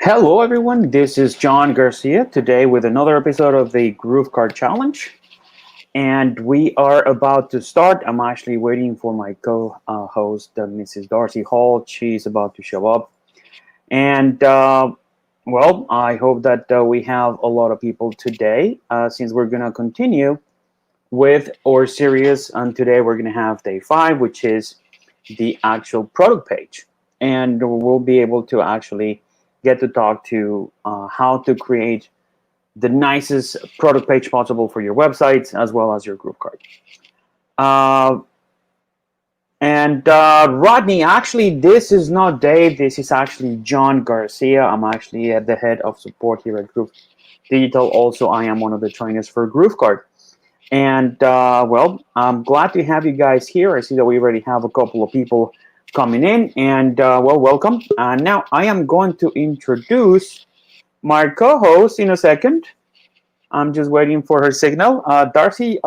Hello, everyone. This is John Garcia today with another episode of the Groovekart Challenge. And we are about to start. I'm actually waiting for my co host, Mrs. Darcy Hall. She's about to show up. And, I hope that we have a lot of people today since we're going to continue with our series. And today we're going to have day 5, which is the actual product page. And we'll be able to actually get to talk to how to create the nicest product page possible for your website as well as your Groovekart. Rodney, actually, this is not Dave. This is actually John Garcia. I'm actually at the head of support here at Groove Digital. Also, I am one of the trainers for Groovekart. And, I'm glad to have you guys here. I see that we already have a couple of people coming in. And, welcome. Now, I am going to introduce my co-host in a second. I'm just waiting for her signal. Darcy,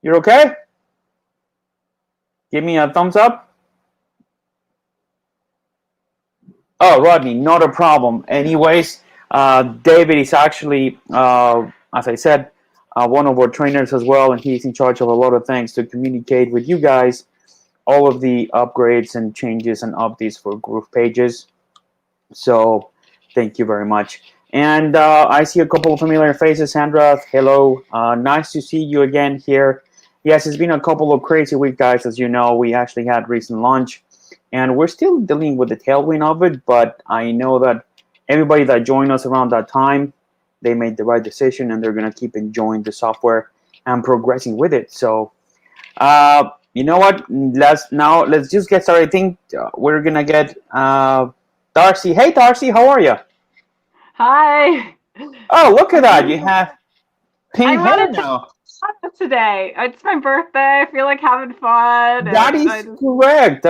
you're okay? Give me a thumbs up. Oh, Rodney, not a problem. Anyways, David is actually, as I said, one of our trainers as well, and he's in charge of a lot of things to communicate with you guys, all of the upgrades and changes and updates for Groove pages. So thank you very much. And I see a couple of familiar faces. Sandra, hello. Nice to see you again here. Yes, it's been a couple of crazy weeks, guys. As you know, we actually had recent launch, and we're still dealing with the tailwind of it, but I know that everybody that joined us around that time, they made the right decision, and they're going to keep enjoying the software and progressing with it. So, you know what? Let's just get started. I think we're going to get Darcy. Hey, Darcy, how are you? Hi. Oh, look at that. You have pink I hair wanted now. to today. It's my birthday. I feel like having fun. That is correct.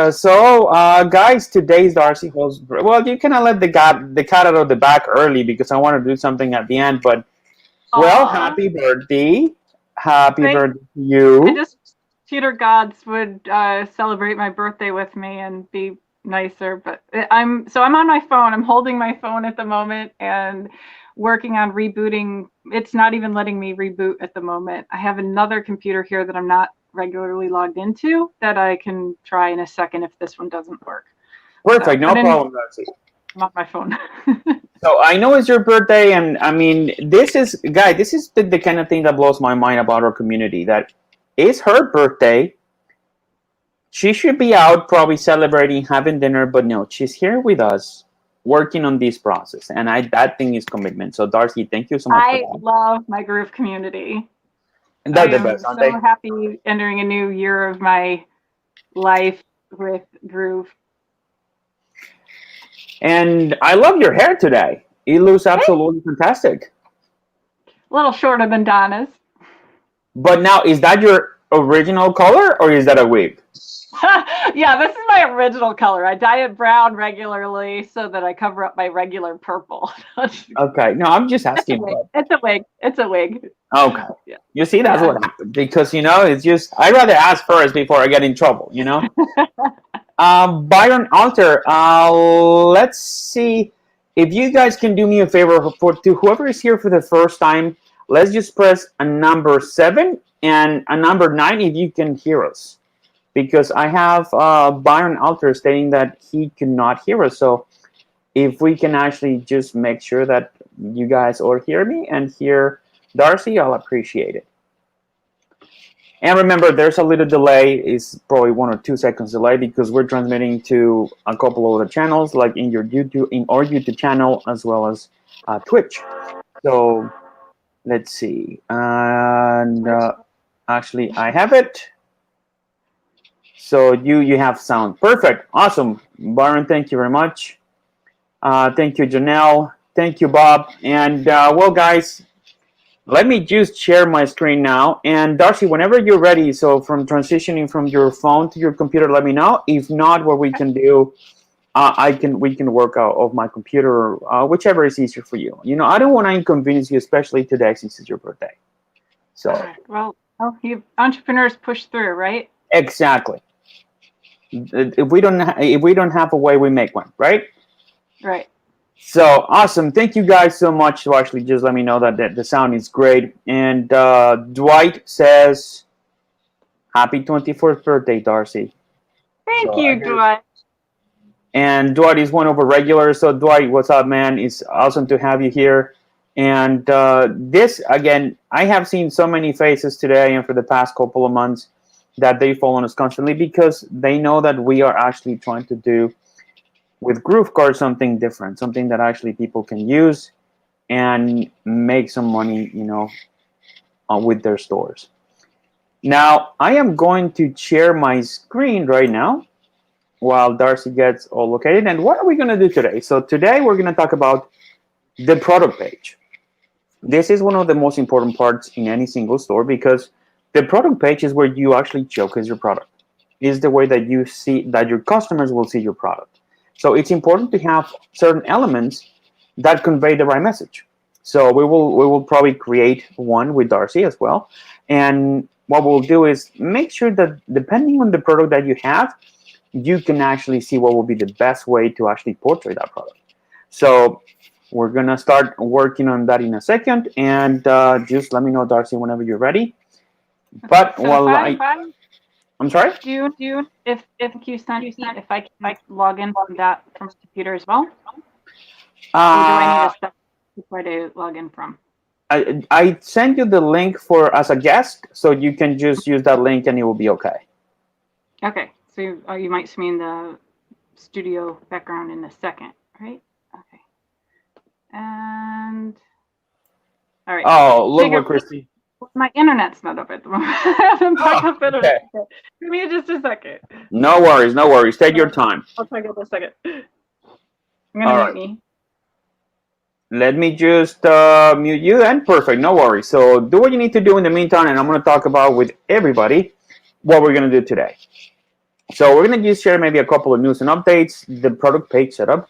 Guys, today's Darcy host. Well, you cannot let the cat out of the bag early because I want to do something at the end. But happy birthday! Happy birthday to you. I just computer gods would celebrate my birthday with me and be nicer. But I'm on my phone. I'm holding my phone at the moment and working on rebooting. It's not even letting me reboot at the moment. I have another computer here that I'm not regularly logged into that I can try in a second if this one doesn't work. Perfect, no problem, Darcy. I'm on my phone. So I know it's your birthday, and I mean, this is the kind of thing that blows my mind about our community. That it's her birthday. She should be out probably celebrating, having dinner, but no, she's here with us, working on this process, and that thing is commitment. So Darcy, thank you so much. I love my Groove community. And they're the best, aren't they? I'm so happy entering a new year of my life with Groove. And I love your hair today. It looks absolutely fantastic. A little shorter than Donna's. But now, is that your original color or is that a wig? Yeah, this is my original color. I dye it brown regularly so that I cover up my regular purple. Okay, no, I'm just asking. It's a wig. It's a wig. Okay. Yeah. You see, that's what happened. Because, it's just, I'd rather ask first before I get in trouble, Byron Alter, let's see if you guys can do me a favor to whoever is here for the first time. Let's just press a number 7 and a number 9 if you can hear us, because I have Byron Alter stating that he cannot hear us. So if we can actually just make sure that you guys all hear me and hear Darcy, I'll appreciate it. And remember, there's a little delay. It's probably 1 or 2 seconds delay because we're transmitting to a couple of other channels, like in our YouTube channel, as well as Twitch. So let's see. And actually, I have it. So you have sound. Perfect. Awesome. Byron, thank you very much. Thank you, Janelle. Thank you, Bob. And guys, let me just share my screen now. And Darcy, whenever you're ready, so from transitioning from your phone to your computer, let me know. If not, what we can do, we can work out of my computer, whichever is easier for you. I don't want to inconvenience you, especially today since it's your birthday. So well, entrepreneurs push through, right? Exactly. If we don't have a way, we make one, right? Right. So awesome. Thank you guys so much to actually just let me know that the sound is great. And Dwight says, happy 24th birthday, Darcy. Thank So I you, hear. Dwight. And Dwight is one of our regulars. So Dwight, what's up, man? It's awesome to have you here. And this, again, I have seen so many faces today and for the past couple of months that they follow us constantly because they know that we are actually trying to do with Groovekart something different, something that actually people can use and make some money, with their stores. Now, I am going to share my screen right now while Darcy gets all located. And what are we going to do today? So today we're going to talk about the product page. This is one of the most important parts in any single store because the product page is where you actually showcase your product. Is the way that you see that your customers will see your product. So it's important to have certain elements that convey the right message. So we will probably create one with Darcy as well. And what we'll do is make sure that depending on the product that you have, you can actually see what will be the best way to actually portray that product. So we're gonna start working on that in a second, and just let me know, Darcy, whenever you're ready. But So while if I I'm sorry. do if you sent me if I can log in from that from the computer as well, or do I need Uh, a step before to log in from? I sent you the link for as a guest, so you can just use that link and it will be okay. Okay, so you might see me in the studio background in a second, right? Okay, and all right. Oh, look Figure what Christy. my internet's not up at the moment. I haven't back up internet. Okay. Give me just a second. No worries, no worries. Take your time. I'll try to get a second. I'm gonna All mute right. me. Let me just mute you and perfect, no worries. So do what you need to do in the meantime, and I'm going to talk about with everybody what we're going to do today. So we're going to just share maybe a couple of news and updates, the product page setup.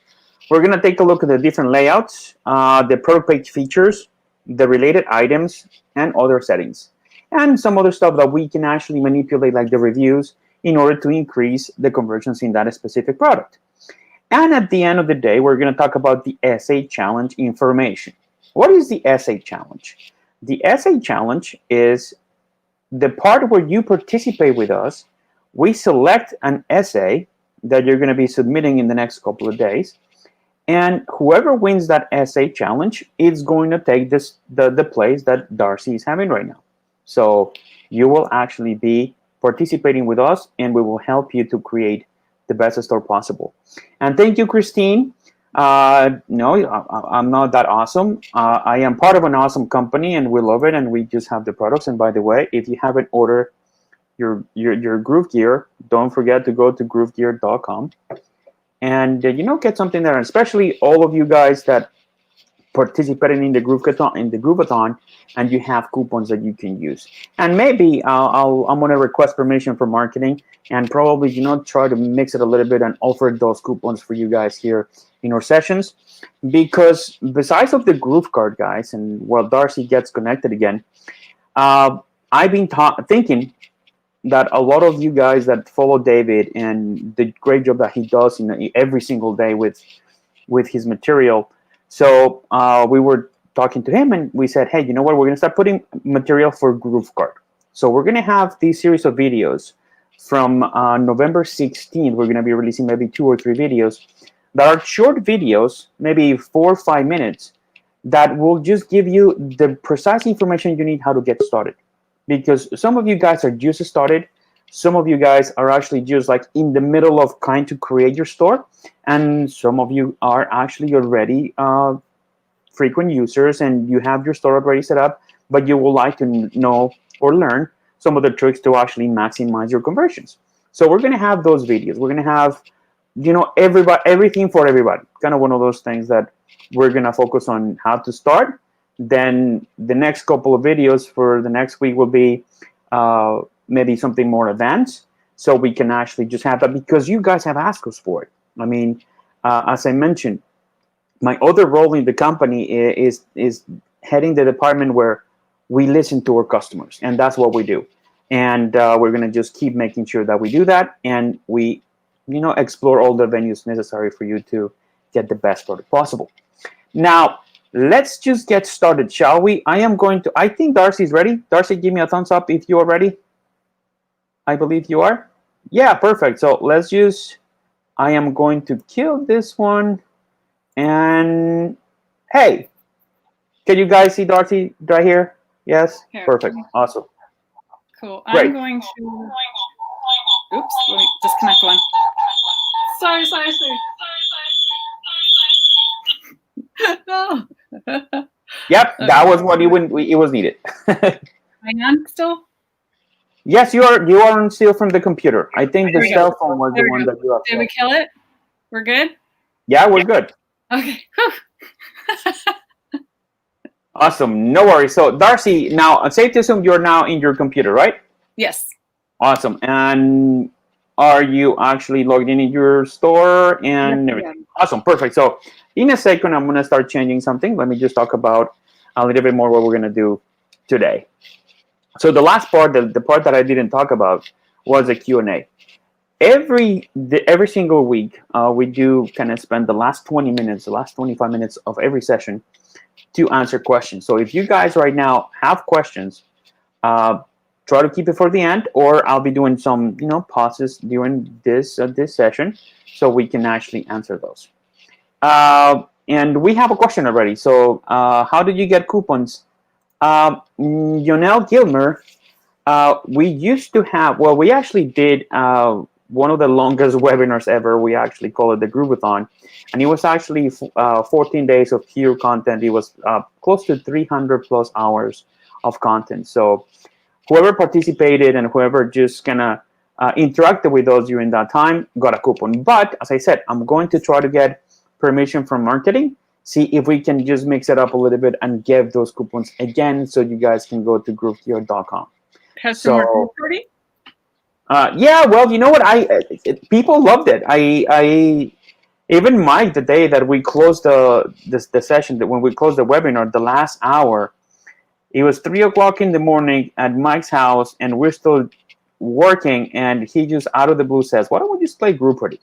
We're going to take a look at the different layouts, the product page features, the related items, and other settings. And some other stuff that we can actually manipulate, like the reviews, in order to increase the conversions in that specific product. And at the end of the day, we're going to talk about the essay challenge information. What is the essay challenge? The essay challenge is the part where you participate with us. We select an essay that you're going to be submitting in the next couple of days. And whoever wins that essay challenge is going to take the place that Darcy is having right now. So you will actually be participating with us, and we will help you to create the best store possible. And thank you, Christine. No, I'm not that awesome. I am part of an awesome company, and we love it, and we just have the products. And by the way, if you haven't ordered your Groove Gear, don't forget to go to groovegear.com and get something there. And especially all of you guys that participating in the Grooveathon, and you have coupons that you can use. And maybe I'm gonna request permission for marketing and probably try to mix it a little bit and offer those coupons for you guys here in our sessions, because besides of the Groovekart guys, and while Darcy gets connected again, I've been thinking that a lot of you guys that follow David and the great job that he does every single day with his material. So we were talking to him, and we said, hey, you know what? We're going to start putting material for Groovekart. So we're going to have this series of videos from November 16th. We're going to be releasing maybe 2 or 3 videos that are short videos, maybe 4 or 5 minutes, that will just give you the precise information you need how to get started. Because some of you guys are just started. Some of you guys are actually just like in the middle of trying to create your store. And some of you are actually already frequent users and you have your store already set up, but you would like to know or learn some of the tricks to actually maximize your conversions. So we're going to have those videos. We're going to have, everything for everybody. Kind of one of those things that we're going to focus on how to start. Then the next couple of videos for the next week will be maybe something more advanced, so we can actually just have that because you guys have asked us for it. I mean, as I mentioned, my other role in the company is heading the department where we listen to our customers, and that's what we do. And we're going to just keep making sure that we do that, and we explore all the venues necessary for you to get the best product possible. Now, let's just get started, shall we? I think Darcy's ready. Darcy, give me a thumbs up if you are ready. I believe you are. Yeah, perfect. So I am going to kill this one. And hey, can you guys see Darcy right here? Yes? Here. Perfect. Awesome. Cool. Great. I'm going to... Oops, let me disconnect one. Sorry. No. Yep, that was what it was needed. Am I on still? Yes, you are on still from the computer. I think the cell phone was There the we one go. that you Did we kill it? We're good? Yeah, we're good. Okay. Awesome. No worries. So Darcy, now safe to assume you're now in your computer, right? Yes. Awesome. And are you actually logged in your store and everything? Awesome. Perfect. So in a second, I'm going to start changing something. Let me just talk about a little bit more what we're going to do today. So the last part, the part that I didn't talk about was a Q&A. Every single week, we do kind of spend the last 20 minutes, the last 25 minutes of every session to answer questions. So if you guys right now have questions, try to keep it for the end, or I'll be doing some pauses during this session so we can actually answer those. And we have a question already. So how did you get coupons? Yonel Gilmer, we used to have, well, we actually did one of the longest webinars ever. We actually call it the Grooveathon. And it was actually 14 days of pure content. It was close to 300 plus hours of content. So whoever participated and whoever just kind of interacted with us during that time got a coupon. But as I said, I'm going to try to get permission from marketing, see if we can just mix it up a little bit and give those coupons again so you guys can go to groovekart.com. Has some more group party? Yeah, well, you know what? People loved it. I even Mike, the day that we closed the session, that when we closed the webinar, the last hour, it was 3 o'clock in the morning at Mike's house, and we're still working. And he just out of the blue says, "Why don't we just play group party?"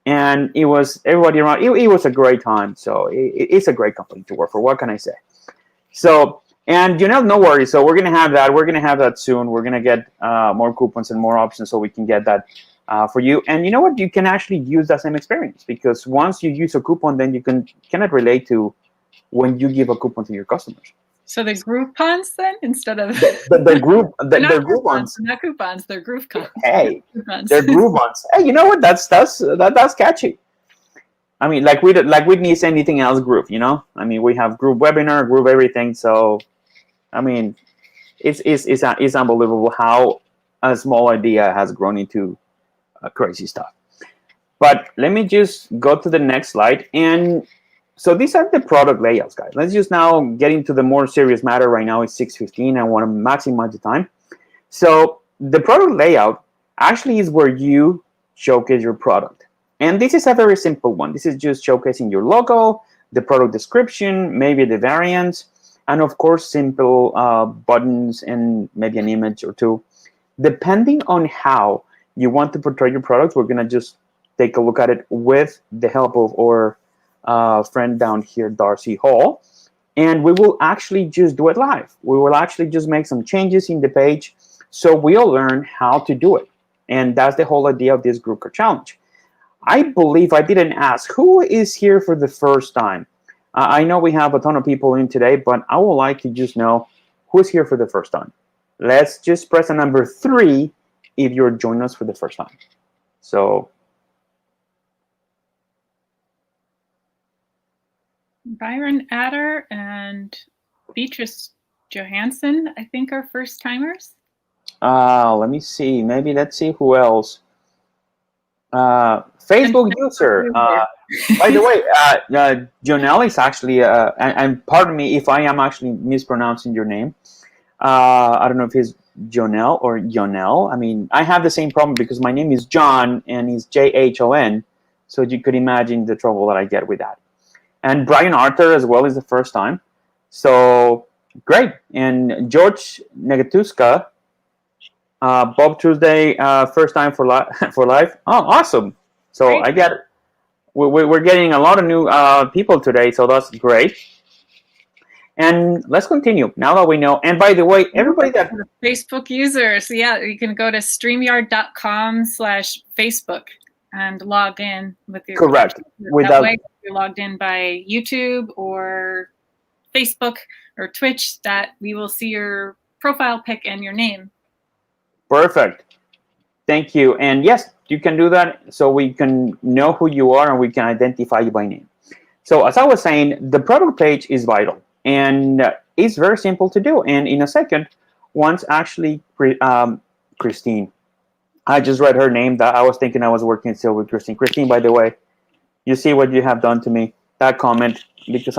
And it was everybody around. It was a great time. So it's a great company to work for. What can I say? So. And no worries. So we're gonna have that. We're gonna have that soon. We're gonna get more coupons and more options so we can get that for you. And you know what? You can actually use that same experience, because once you use a coupon, then you cannot relate to when you give a coupon to your customers. So the GroovePons then, instead of the group the Groovons. Not coupons, they're GrooveCons. Hey, they're Groovons. Hey, you know what? That's catchy. I mean, like we need anything else Groove. I mean, we have Groove Webinar, Groove everything. So. I mean, it's unbelievable how a small idea has grown into crazy stuff. But let me just go to the next slide. And so these are the product layouts, guys. Let's just now get into the more serious matter. Right now it's 6:15. I want to maximize the time. So the product layout actually is where you showcase your product. And this is a very simple one. This is just showcasing your logo, the product description, maybe the variants, and of course, simple buttons and maybe an image or two. Depending on how you want to portray your products, we're going to just take a look at it with the help of our friend down here, Darcy Hall. And we will actually just do it live. We will actually just make some changes in the page so we'll learn how to do it. And that's the whole idea of this Groovekart challenge. I believe I didn't ask, who is here for the first time? I know we have a ton of people in today, but I would like to just know who's here for the first time. Let's just press the number 3 if you're joining us for the first time. So, Byron Adder and Beatrice Johansson, I think, are first timers. let me see. Maybe let's see who else. Facebook user. By the way, Jonelle is actually, and pardon me if I am actually mispronouncing your name. I don't know if it's Jonelle or Yonel. I mean, I have the same problem because my name is John and it's Jhon. So you could imagine the trouble that I get with that. And Brian Arthur as well is the first time. So great. And George Negatuska, Bob Tuesday, first time for live. Oh, awesome. So great. I get we're getting a lot of new people today, so that's great. And let's continue now that we know. And by the way, everybody that Facebook users, yeah, you can go to streamyard.com/Facebook and log in with your correct that way. If you're logged in by YouTube or Facebook or Twitch, that we will see your profile pic and your name. Perfect. Thank you. And yes, you can do that so we can know who you are and we can identify you by name. So as I was saying, the product page is vital and it's very simple to do. And in a second, once actually Christine, I just read her name. That I was thinking I was working still with Christine. Christine, by the way, you see what you have done to me. That comment because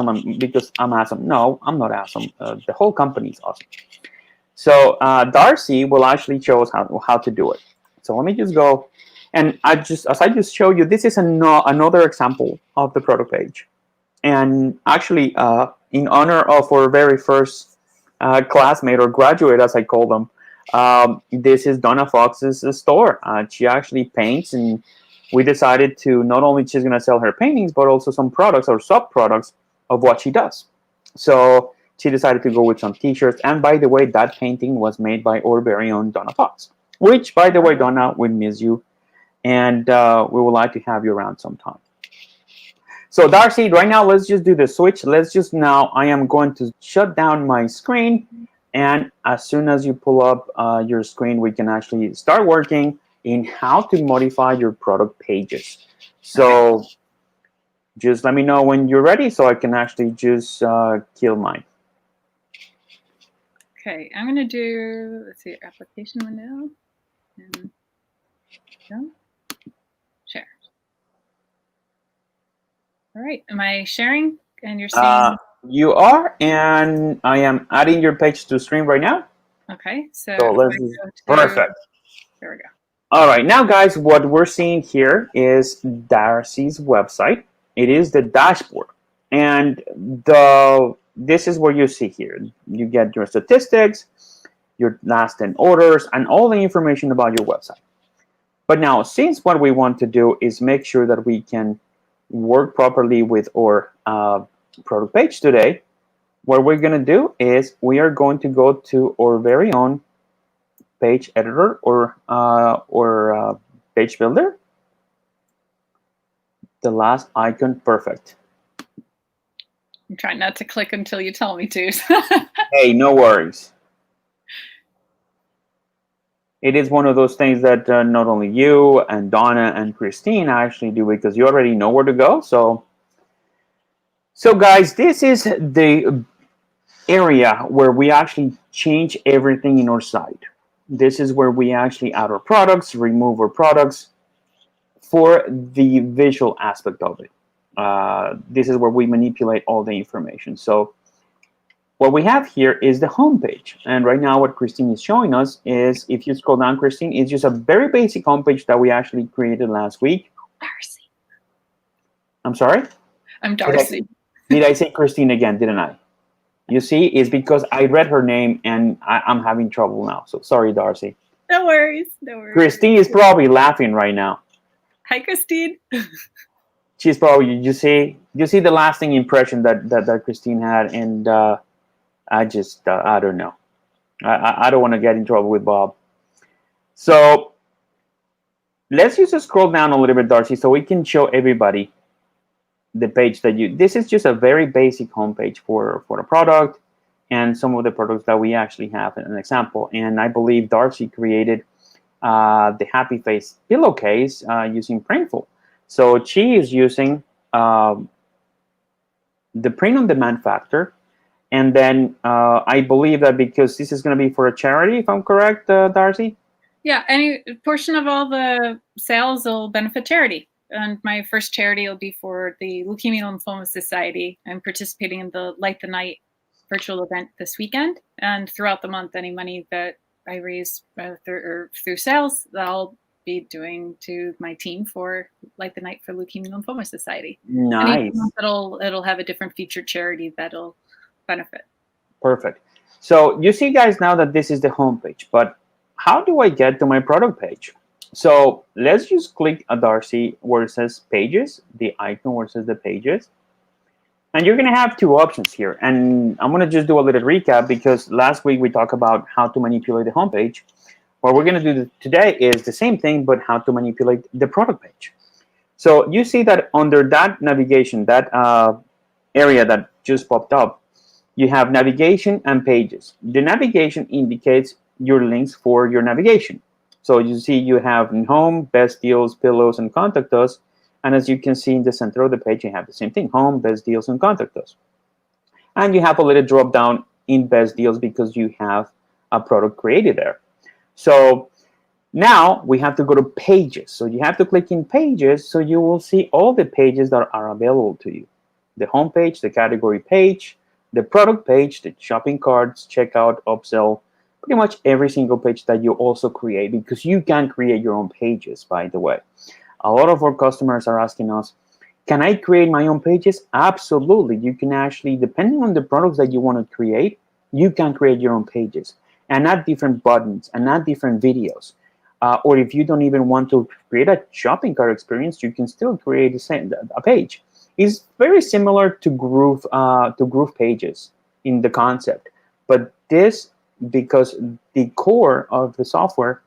I'm awesome. No, I'm not awesome. The whole company is awesome. So Darcy will actually show us how to do it. So let me just go, and as I just showed you, this is another example of the product page. And actually, in honor of our very first classmate or graduate, as I call them, this is Donna Fox's store. She actually paints, and we decided to not only she's going to sell her paintings, but also some products or sub-products of what she does. So she decided to go with some t-shirts. And by the way, that painting was made by our very own Donna Fox, which, by the way, Donna, we miss you. And we would like to have you around sometime. So Darcy, right now, let's just do the switch. I am going to shut down my screen. And as soon as you pull up your screen, we can actually start working in how to modify your product pages. So just let me know when you're ready so I can actually just kill mine. Okay, I'm going to do, let's see, application window. And go. Share. All right, am I sharing? And you're seeing? You are, and I am adding your page to stream right now. Okay, so let's perfect. There we go. All right, now guys, what we're seeing here is Darcy's website. It is the dashboard, and this is where you see here. You get your statistics, your last 10 orders, and all the information about your website. But now, since what we want to do is make sure that we can work properly with our product page today, what we're going to do is we are going to go to our very own page editor or page builder. The last icon, perfect. I'm trying not to click until you tell me to. Hey, no worries. It is one of those things that not only you and Donna and Christine actually do because you already know where to go. So guys, this is the area where we actually change everything in our site. This is where we actually add our products, remove our products for the visual aspect of it. This is where we manipulate all the information. So what we have here is the home page. And right now what Christine is showing us is, if you scroll down, Christine, it's just a very basic home page that we actually created last week. Darcy. I'm sorry? I'm Darcy. Did I say Christine again, didn't I? You see, it's because I read her name and I'm having trouble now. So sorry, Darcy. No worries. No worries. Christine is probably laughing right now. Hi, Christine. She's probably, you see the lasting impression that Christine had, and I just, I don't know. I don't want to get in trouble with Bob. So let's just scroll down a little bit, Darcy, so we can show everybody the page that this is just a very basic homepage for the product and some of the products that we actually have an example. And I believe Darcy created the Happy Face pillowcase using Printful. So she is using the print on demand factor. And then I believe that because this is going to be for a charity, if I'm correct, Darcy? Yeah, any portion of all the sales will benefit charity. And my first charity will be for the Leukemia and Lymphoma Society. I'm participating in the Light the Night virtual event this weekend. And throughout the month, any money that I raise through sales, I'll be doing to my team for Light the Night for Leukemia and Lymphoma Society. Nice. And each month it'll have a different featured charity that'll benefit. Perfect. So you see, guys, now that this is the home page, but how do I get to my product page? So let's just click a Darcy where it says pages, the icon where it says the pages. And you're going to have two options here. And I'm going to just do a little recap because last week we talked about how to manipulate the homepage. What we're going to do today is the same thing, but how to manipulate the product page. So you see that under that navigation, that area that just popped up, you have navigation and pages. The navigation indicates your links for your navigation. So you see you have home, best deals, pillows, and contact us. And as you can see in the center of the page, you have the same thing, home, best deals, and contact us. And you have a little drop down in best deals because you have a product created there. So now we have to go to pages. So you have to click in pages so you will see all the pages that are available to you. The home page, the category page, the product page, the shopping carts, checkout, upsell, pretty much every single page that you also create, because you can create your own pages, by the way. A lot of our customers are asking us, can I create my own pages? Absolutely. You can actually, depending on the products that you want to create, you can create your own pages and add different buttons and add different videos. Or if you don't even want to create a shopping cart experience, you can still create a page. It's very similar to Groove pages in the concept, but this, because the core of the software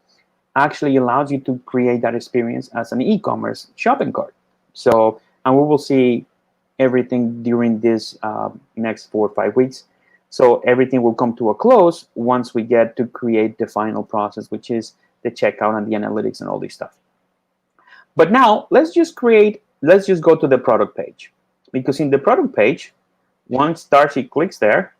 actually allows you to create that experience as an e-commerce shopping cart. So, and we will see everything during this next 4 or 5 weeks. So everything will come to a close once we get to create the final process, which is the checkout and the analytics and all this stuff. But now let's just go to the product page, because in the product page, once Darcy clicks there,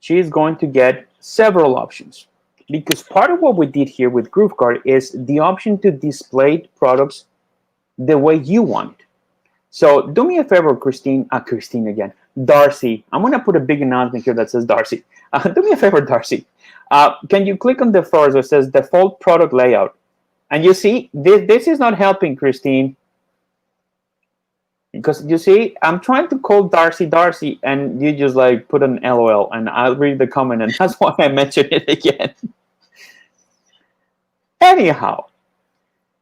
she is going to get several options. Because part of what we did here with Groovekart is the option to display products the way you want. So do me a favor, Christine again, Darcy. I'm going to put a big announcement here that says Darcy. Do me a favor, Darcy. Can you click on the first where it says default product layout? And you see, this is not helping, Christine. Because you see, I'm trying to call Darcy, and you just like put an LOL, and I'll read the comment, and that's why I mentioned it again. Anyhow,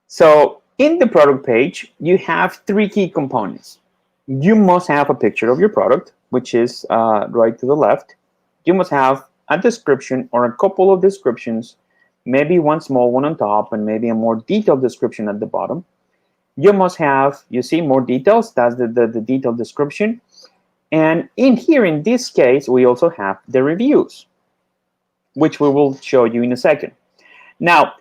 so in the product page, you have 3 key components. You must have a picture of your product, which is right to the left. You must have a description or a couple of descriptions, maybe one small one on top, and maybe a more detailed description at the bottom. You must have, you see, more details. That's the detailed description. And in here, in this case, we also have the reviews, which we will show you in a second. Now,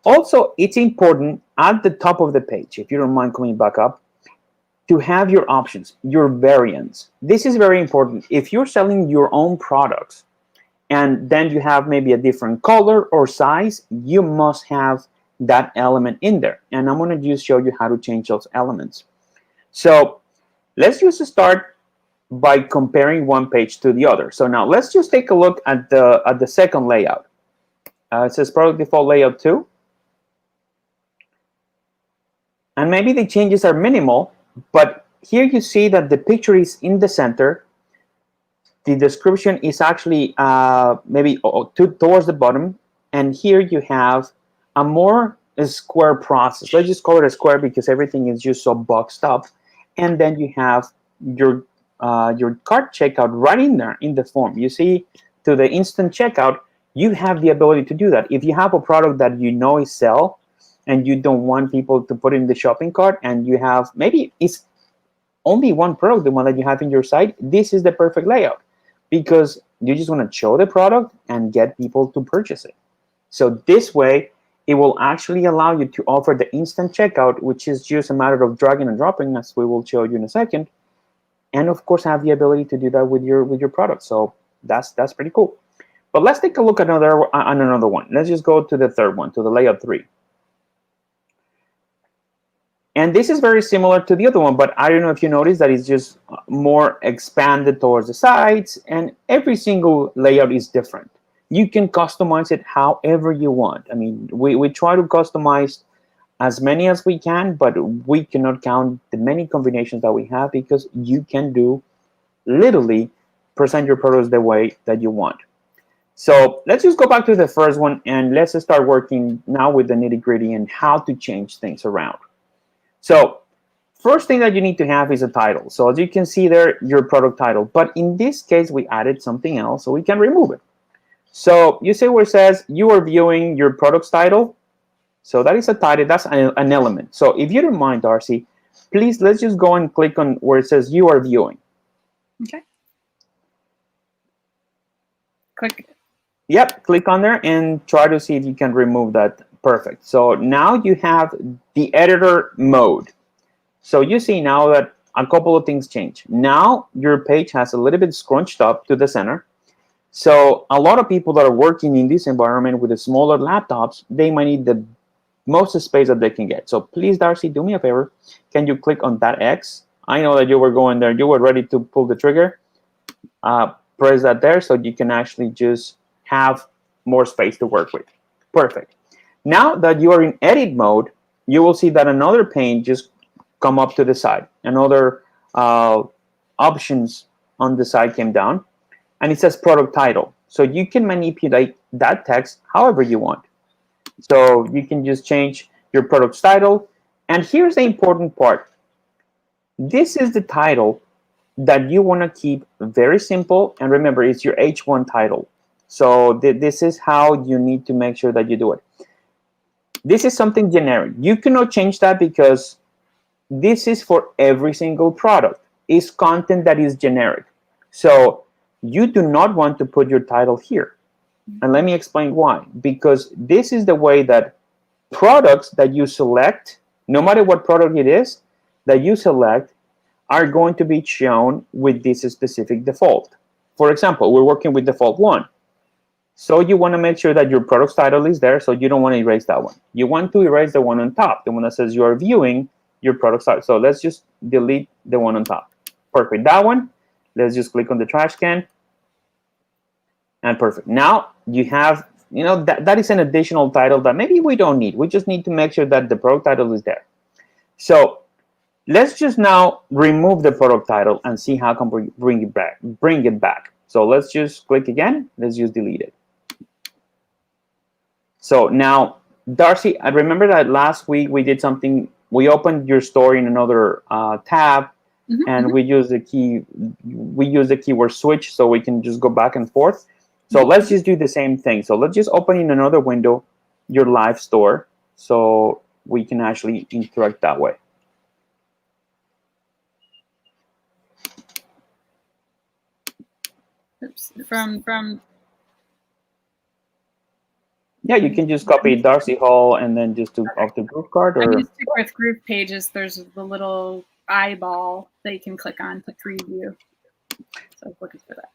also, it's important at the top of the page, if you don't mind coming back up, to have your options, your variants. This is very important. If you're selling your own products and then you have maybe a different color or size, you must have that element in there. And I'm going to just show you how to change those elements. So let's just start by comparing one page to the other. So now let's just take a look at the second layout. It says product default layout 2. And maybe the changes are minimal, but here you see that the picture is in the center. The description is actually maybe towards the bottom. And here you have a more square process. Let's just call it a square because everything is just so boxed up. And then you have your cart checkout right in there in the form. You see, to the instant checkout, you have the ability to do that. If you have a product that you know is sell and you don't want people to put in the shopping cart, and you have, maybe it's only one product, the one that you have in your site, this is the perfect layout because you just want to show the product and get people to purchase it. So this way, it will actually allow you to offer the instant checkout, which is just a matter of dragging and dropping, as we will show you in a second, and of course have the ability to do that with your product. So that's pretty cool. But let's take a look at another one. Let's just go to the third one, to the layout 3. And this is very similar to the other one, but I don't know if you noticed that it's just more expanded towards the sides, and every single layout is different. You can customize it however you want. I mean, we try to customize as many as we can, but we cannot count the many combinations that we have because you can do literally present your products the way that you want. So let's just go back to the first one and let's start working now with the nitty gritty and how to change things around. So first thing that you need to have is a title. So as you can see there, your product title. But in this case, we added something else so we can remove it. So you see where it says you are viewing your product's title. So that is a title, that's an element. So if you don't mind, Darcy, please, let's just go and click on where it says you are viewing. Okay. Click. Yep, click on there and try to see if you can remove that. Perfect. So now you have the editor mode. So you see now that a couple of things change. Now your page has a little bit scrunched up to the center. So a lot of people that are working in this environment with the smaller laptops, they might need the most space that they can get. So please, Darcy, do me a favor. Can you click on that X? I know that you were going there. You were ready to pull the trigger. Press that there so you can actually just have more space to work with. Perfect. Now that you are in edit mode, you will see that another pane just come up to the side. Another options on the side came down, and it says product title. So you can manipulate that text however you want. So you can just change your product's title. And here's the important part. This is the title that you want to keep very simple. And remember, it's your H1 title. So this is how you need to make sure that you do it. This is something generic. You cannot change that because this is for every single product. It's content that is generic. So you do not want to put your title here. And let me explain why. Because this is the way that products that you select, no matter what product it is, that you select, are going to be shown with this specific default. For example, we're working with default 1. So you want to make sure that your product's title is there, so you don't want to erase that one. You want to erase the one on top, the one that says you are viewing your product's title. So let's just delete the one on top. Perfect. That one, let's just click on the trash can. And perfect. Now you have, that is an additional title that maybe we don't need. We just need to make sure that the product title is there. So let's just now remove the product title and see how can bring it back. So let's just click again. Let's just delete it. So now, Darcy, I remember that last week we did something. We opened your store in another tab, and we use the keyword switch so we can just go back and forth. So let's just do the same thing. So let's just open in another window your live store so we can actually interact that way. Oops. From. Yeah, you can just copy Darcy Hall and then just do off the Groovekart. I'm going to stick with Groove Pages. There's the little eyeball that you can click on to preview. So I was looking for that.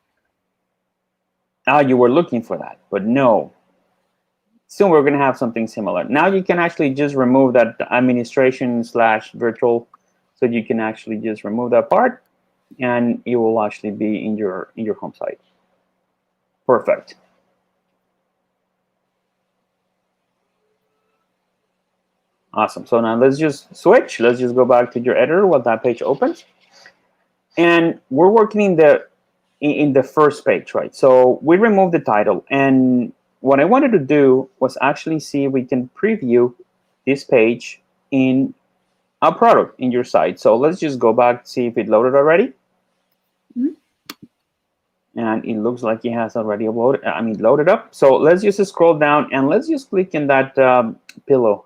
Ah, you were looking for that, but no. Soon we're going to have something similar. Now you can actually just remove that administration/virtual, so you can actually just remove that part, and it will actually be in your home site. Perfect. Awesome. So now let's just switch. Let's just go back to your editor while that page opens, and we're working in the first page, right? So we removed the title, and what I wanted to do was actually see if we can preview this page in a product in your site. So let's just go back, see if it loaded already. And it looks like it has already loaded up. So let's just scroll down and let's just click in that pillow.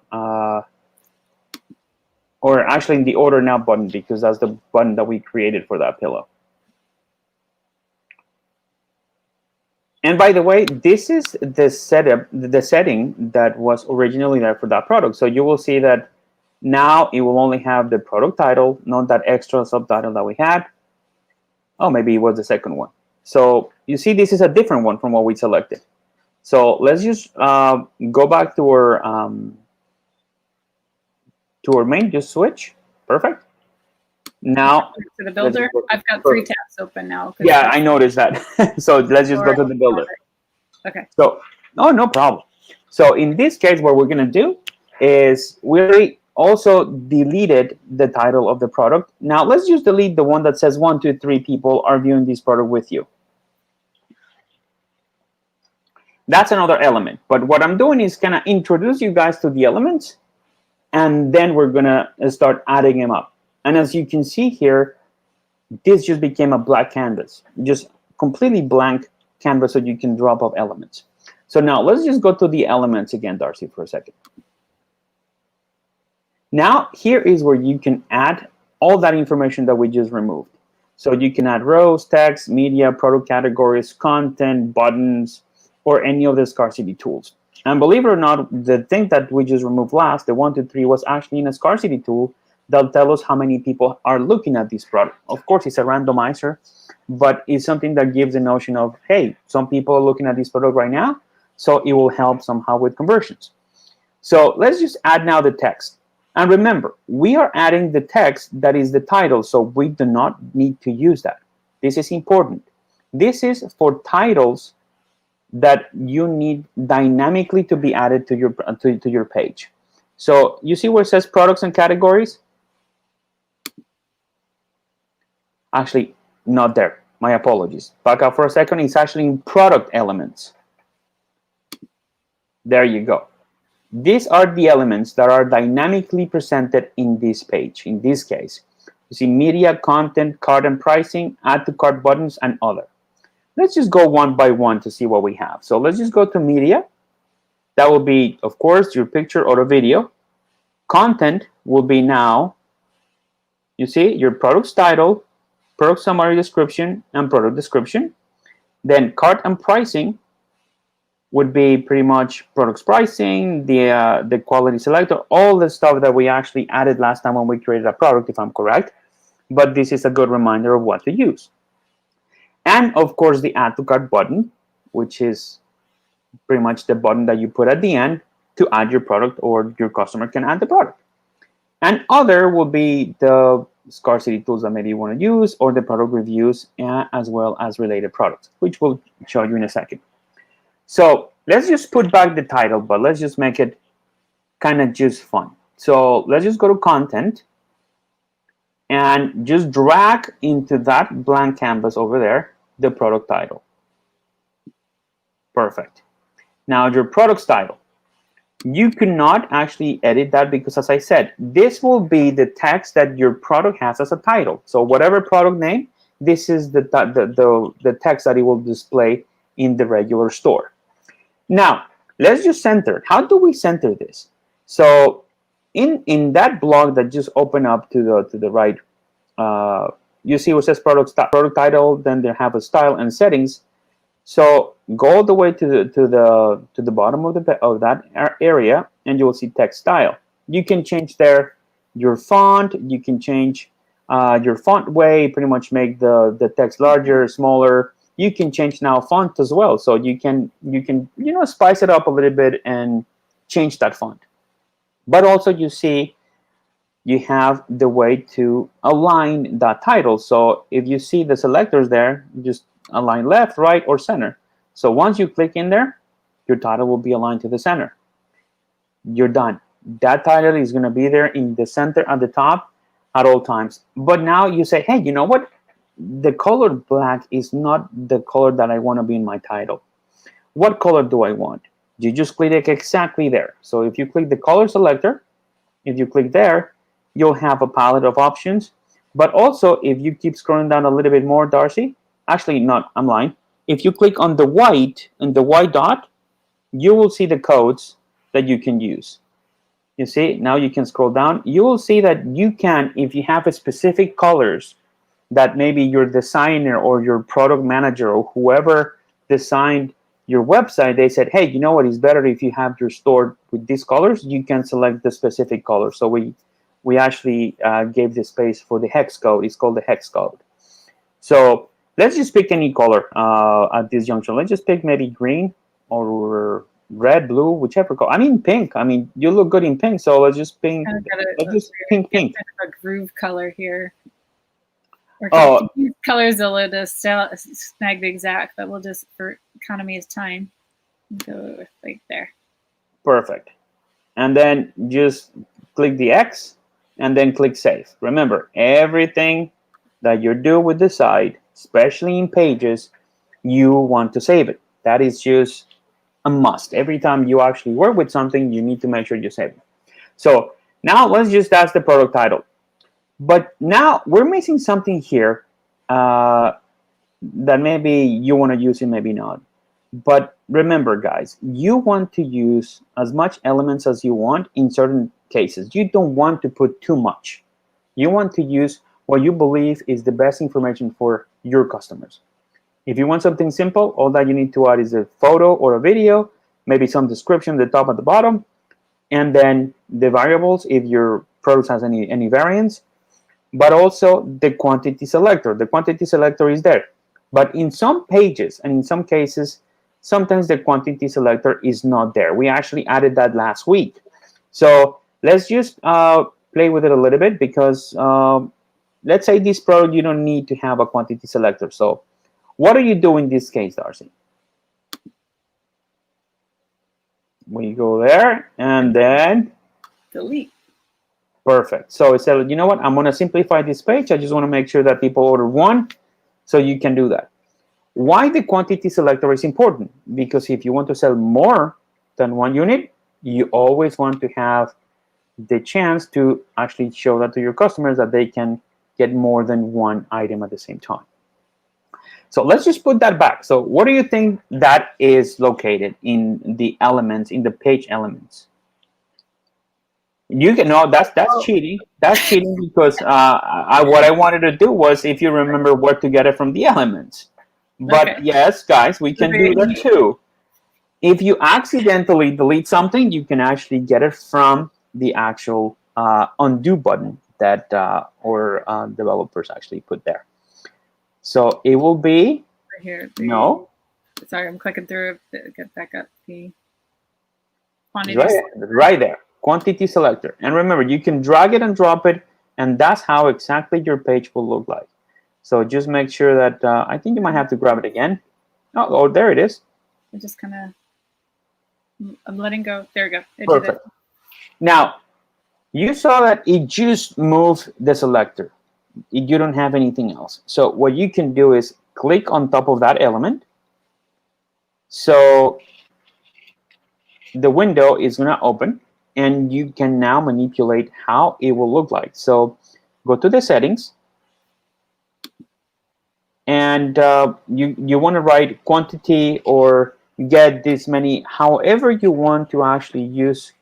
Or actually in the order now button, because that's the button that we created for that pillow. And by the way, this is the setting that was originally there for that product. So you will see that now it will only have the product title, not that extra subtitle that we had. Oh, maybe it was the second one. So you see, this is a different one from what we selected. So let's just go back to our main, just switch. Perfect. Now to the builder. I've got 3 tabs open now. Yeah, I noticed that. So let's just go to the builder. Okay. So, no problem. So in this case, what we're going to do is we also deleted the title of the product. Now let's just delete the one that says 1, 2, 3 people are viewing this product with you. That's another element. But what I'm doing is kind of introduce you guys to the elements, and then we're going to start adding them up. And as you can see here, this just became a black canvas, just completely blank canvas, so you can drop off elements. So now let's just go to the elements again, Darcy, for a second. Now here is where you can add all that information that we just removed. So you can add rows, text, media, product categories, content, buttons, or any of the scarcity tools. And believe it or not, the thing that we just removed last, the 1, 2, 3, was actually in a scarcity tool that'll tell us how many people are looking at this product. Of course, it's a randomizer, but it's something that gives the notion of, hey, some people are looking at this product right now, so it will help somehow with conversions. So let's just add now the text. And remember, we are adding the text that is the title, so we do not need to use that. This is important. This is for titles that you need dynamically to be added to your page. So you see where it says products and categories? Actually, not there. My apologies. Back up for a second. It's actually in product elements. There you go. These are the elements that are dynamically presented in this page. In this case, you see media, content, cart and pricing, add to cart buttons, and other. Let's just go one by one to see what we have. So let's just go to media. That will be, of course, your picture or a video. Content will be now, you see, your product's title, product summary description, and product description. Then cart and pricing would be pretty much products pricing, the quality selector, all the stuff that we actually added last time when we created a product, if I'm correct. But this is a good reminder of what to use. And of course, the add to cart button, which is pretty much the button that you put at the end to add your product, or your customer can add the product. And other will be the scarcity tools that maybe you want to use, or the product reviews, as well as related products, which we'll show you in a second. So let's just put back the title, but let's just make it kind of just fun. So let's just go to content and just drag into that blank canvas over there the product title. Perfect. Now your product's title. You cannot actually edit that because, as I said, this will be the text that your product has as a title. So whatever product name, this is the text that it will display in the regular store. Now, let's just center. How do we center this? So in that blog that just opened up to the right, you see what says product title, then they have a style and settings. So go all the way to the bottom of that area, and you will see text style. You can change there your font. You can change your font weight, pretty much make the text larger, smaller. You can change now font as well, so you can spice it up a little bit and change that font. But also you see you have the way to align that title. So if you see the selectors there, just align left, right, or center. So once you click in there, your title will be aligned to the center. You're done. That title is going to be there in the center at the top at all times. But now you say, hey, you know what? The color black is not the color that I want to be in my title. What color do I want? You just click exactly there. So if you click the color selector, if you click there, you'll have a palette of options. But also, if you keep scrolling down a little bit more, Darcy, actually not, I'm lying. If you click on the white dot, you will see the codes that you can use. You see, now you can scroll down. You will see that you can, if you have a specific colors that maybe your designer or your product manager or whoever designed your website, they said, hey, you know what, it's better if you have your store with these colors, you can select the specific color. So we actually gave the space for the hex code. It's called the hex code. So let's just pick any color at this junction. Let's just pick maybe green or red, blue, whichever color. I mean pink. I mean, you look good in pink, so let's just pink. Let's just pink. Kind of a groove color here. Or these colors will let us snag the exact, but we'll just, for economy of time, go with like there. Perfect. And then just click the X and then click save. Remember, everything that you do with the site, especially in pages, you want to save it. That is just a must. Every time you actually work with something, you need to make sure you save it. So now let's just ask the product title. But now we're missing something here that maybe you want to use it, maybe not. But remember, guys, you want to use as much elements as you want in certain cases. You don't want to put too much. You want to use what you believe is the best information for your customers. If you want something simple, all that you need to add is a photo or a video, maybe some description at the top and the bottom, and then the variables if your product has any variants, but also the quantity selector. The quantity selector is there. But in some pages and in some cases, sometimes the quantity selector is not there. We actually added that last week. So let's just play with it a little bit, because let's say this product, you don't need to have a quantity selector. So what do you do in this case, Darcy? We go there and then delete. Perfect. So it said, you know what? I'm going to simplify this page. I just want to make sure that people order one. So you can do that. Why the quantity selector is important? Because if you want to sell more than one unit, you always want to have the chance to actually show that to your customers that they can get more than one item at the same time. So let's just put that back. So what do you think that is located in the elements, in the page elements? You can know that's cheating. That's cheating because what I wanted to do was, if you remember, where to get it from the elements. But okay, yes, guys, we can do that too. If you accidentally delete something, you can actually get it from the actual undo button that our developers actually put there. So it will be right here. No. Sorry, I'm clicking through it. Get back up the quantity. Right there. Quantity selector. And remember, you can drag it and drop it, and that's how exactly your page will look like. So just make sure that, I think you might have to grab it again. Oh, there it is. I just kind of, I'm letting go. There we go. Perfect. Now, you saw that it just moved the selector. You don't have anything else. So what you can do is click on top of that element. So the window is going to open, and you can now manipulate how it will look like. So go to the settings, and you want to write quantity or get this many, however you want to actually use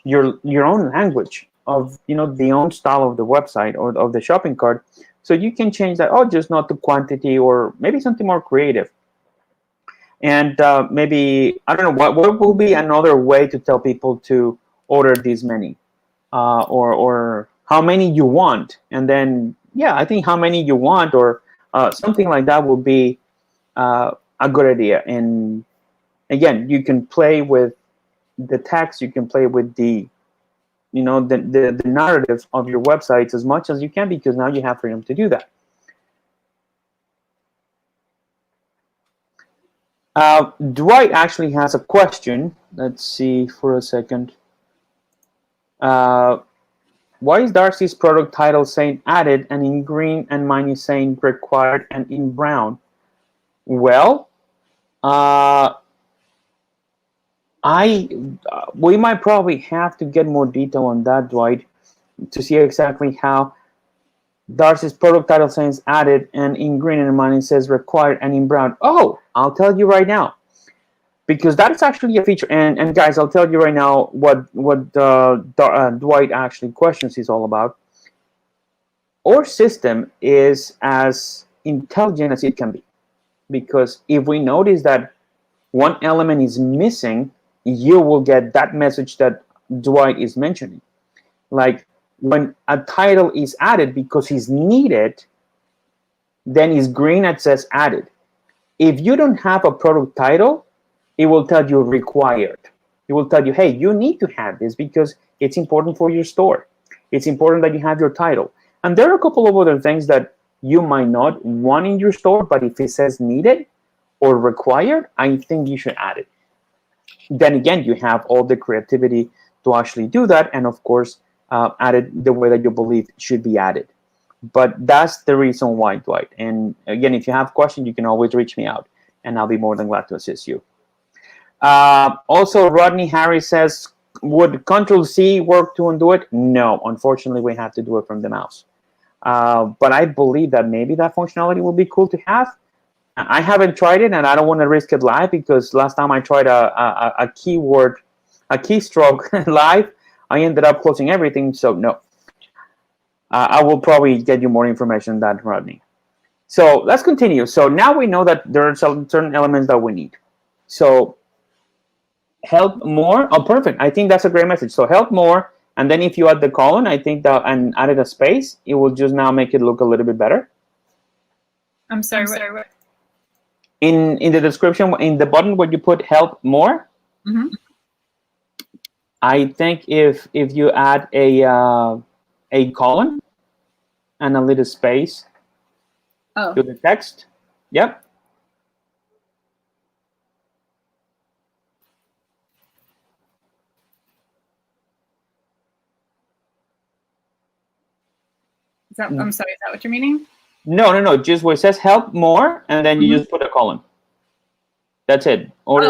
your own language of, the own style of the website or of the shopping cart. So you can change that, just not the quantity, or maybe something more creative. And maybe, I don't know, what will be another way to tell people to order this many, or how many you want. And then, yeah, I think how many you want, or something like that would be a good idea. And again, you can play with the text, you can play with the the narrative of your websites as much as you can, because now you have freedom to do that. Dwight actually has a question. Let's see for a second. Why is Darcy's product title saying added and in green, and mine is saying required and in brown? Well, we might probably have to get more detail on that, Dwight, to see exactly how Darcy's product title says added and in green, and mine it says required and in brown. Oh, I'll tell you right now, because that is actually a feature. And guys, I'll tell you right now what Dwight actually questions is all about. Our system is as intelligent as it can be, because if we notice that one element is missing, you will get that message that Dwight is mentioning. Like when a title is added because it's needed, then it's green that says added. If you don't have a product title, it will tell you required. It will tell you, hey, you need to have this because it's important for your store. It's important that you have your title. And there are a couple of other things that you might not want in your store, but if it says needed or required, I think you should add it. Then again, you have all the creativity to actually do that, and of course, add it the way that you believe it should be added. But that's the reason why, Dwight. And again, if you have questions, you can always reach me out, and I'll be more than glad to assist you. Also, Rodney Harris says, would Control C work to undo it? No, unfortunately, we have to do it from the mouse. But I believe that maybe that functionality will be cool to have. I haven't tried it, and I don't want to risk it live, because last time I tried a keystroke live, I ended up closing everything. So no, I will probably get you more information on that, Rodney. So let's continue. So now we know that there are some certain elements that we need. So help more. Oh, perfect. I think that's a great message. So help more, and then if you add the colon, I think that, and added a space, it will just now make it look a little bit better. I'm sorry. What? In the description, in the button where you put help more, Mm-hmm. I think if you add a colon and a little space to the text, yep. I'm sorry, is that what you're meaning? No. Just where it says help more, and then you just put a colon. That's it. Or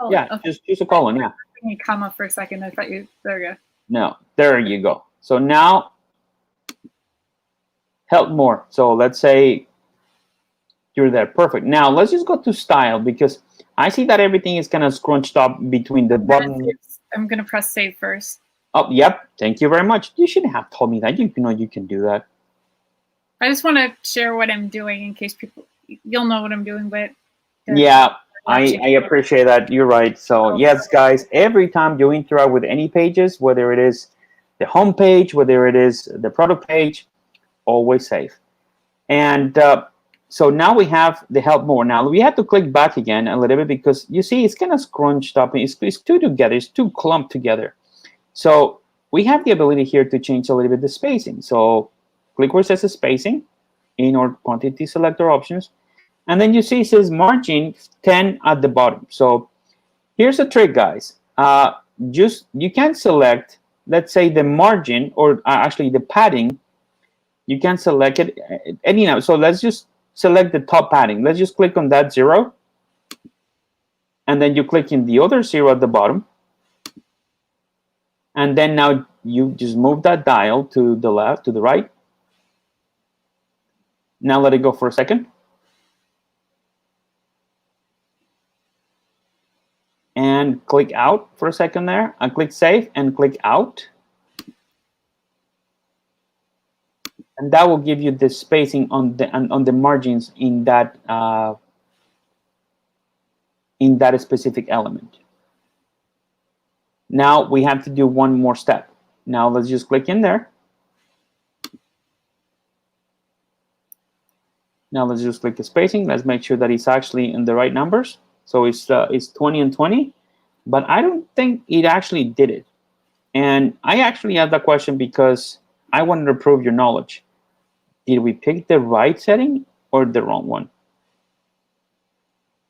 yeah, okay. just a colon. Yeah. A comma for a second. I thought you. There we go. No, there you go. So now help more. So let's say you're there. Perfect. Now let's just go to style, because I see that everything is kind of scrunched up between the button. I'm gonna press save first. Oh, yep. Thank you very much. You shouldn't have told me that. You know you can do that. I just want to share what I'm doing in case you'll know what I'm doing, but yeah, I appreciate that. You're right. So yes, guys, every time you interact with any pages, whether it is the home page, whether it is the product page, always save. And so now we have the help more. Now we have to click back again a little bit, because you see it's kind of scrunched up. It's two together. It's two clumped together. So we have the ability here to change a little bit the spacing. So click where it says spacing in our quantity selector options. And then you see it says margin 10 at the bottom. So here's a trick, guys. You can select, let's say, the margin, or actually the padding. You can select it anyhow. So let's just select the top padding. Let's just click on that 0. And then you click in the other 0 at the bottom. And then now you just move that dial to the left, to the right. Now let it go for a second. And click out for a second there. And click save and click out. And that will give you the spacing on the margins in that specific element. Now we have to do one more step. Now let's just click in there. Now let's just click the spacing. Let's make sure that it's actually in the right numbers. So it's 20 and 20, but I don't think it actually did it. And I actually asked that question because I wanted to prove your knowledge. Did we pick the right setting or the wrong one?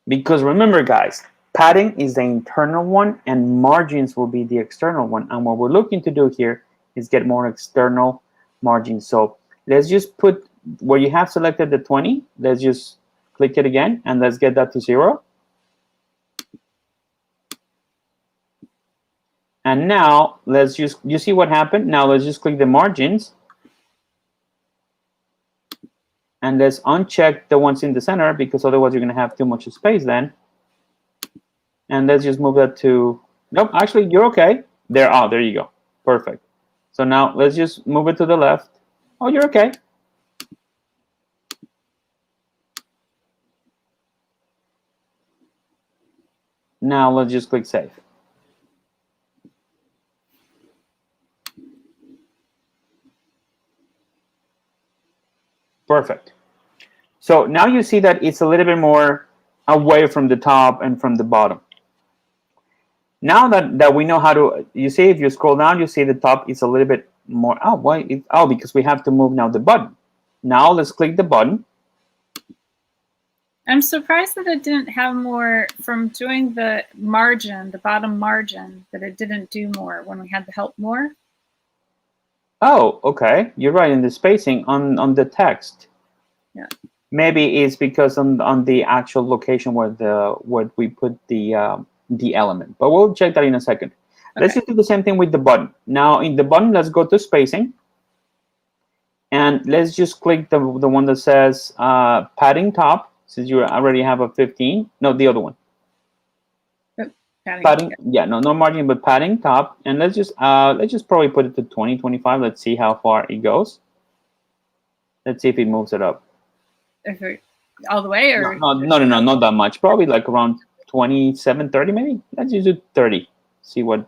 Because remember, guys, padding is the internal one and margins will be the external one. And what we're looking to do here is get more external margins. So let's just put where you have selected the 20, let's just click it again and let's get that to 0. And now let's just, you see what happened? Now let's just click the margins. And let's uncheck the ones in the center, because otherwise you're going to have too much space then. And let's just move that to, nope, actually you're okay. There you go. Perfect. So now let's just move it to the left. Oh, you're okay. Now let's just click save. Perfect. So now you see that it's a little bit more away from the top and from the bottom. Now that we know how to, you see, if you scroll down, you see the top is a little bit more, because we have to move now the button. Now let's click the button. I'm surprised that it didn't have more from doing the margin, the bottom margin, that it didn't do more when we had the help more. Oh, okay. You're right, in the spacing on the text. Yeah. Maybe it's because on the actual location where we put the the element. But we'll check that in a second. Okay. Let's just do the same thing with the button. Now in the button, let's go to spacing. And let's just click the one that says padding top, since you already have a 15. No, the other one. Padding, yeah, no margin, but padding top. And let's just probably put it to 20, 25. Let's see how far it goes. Let's see if it moves it up. All the way, or no, not that much. Probably like around 27, 30 maybe. Let's just do 30. See what.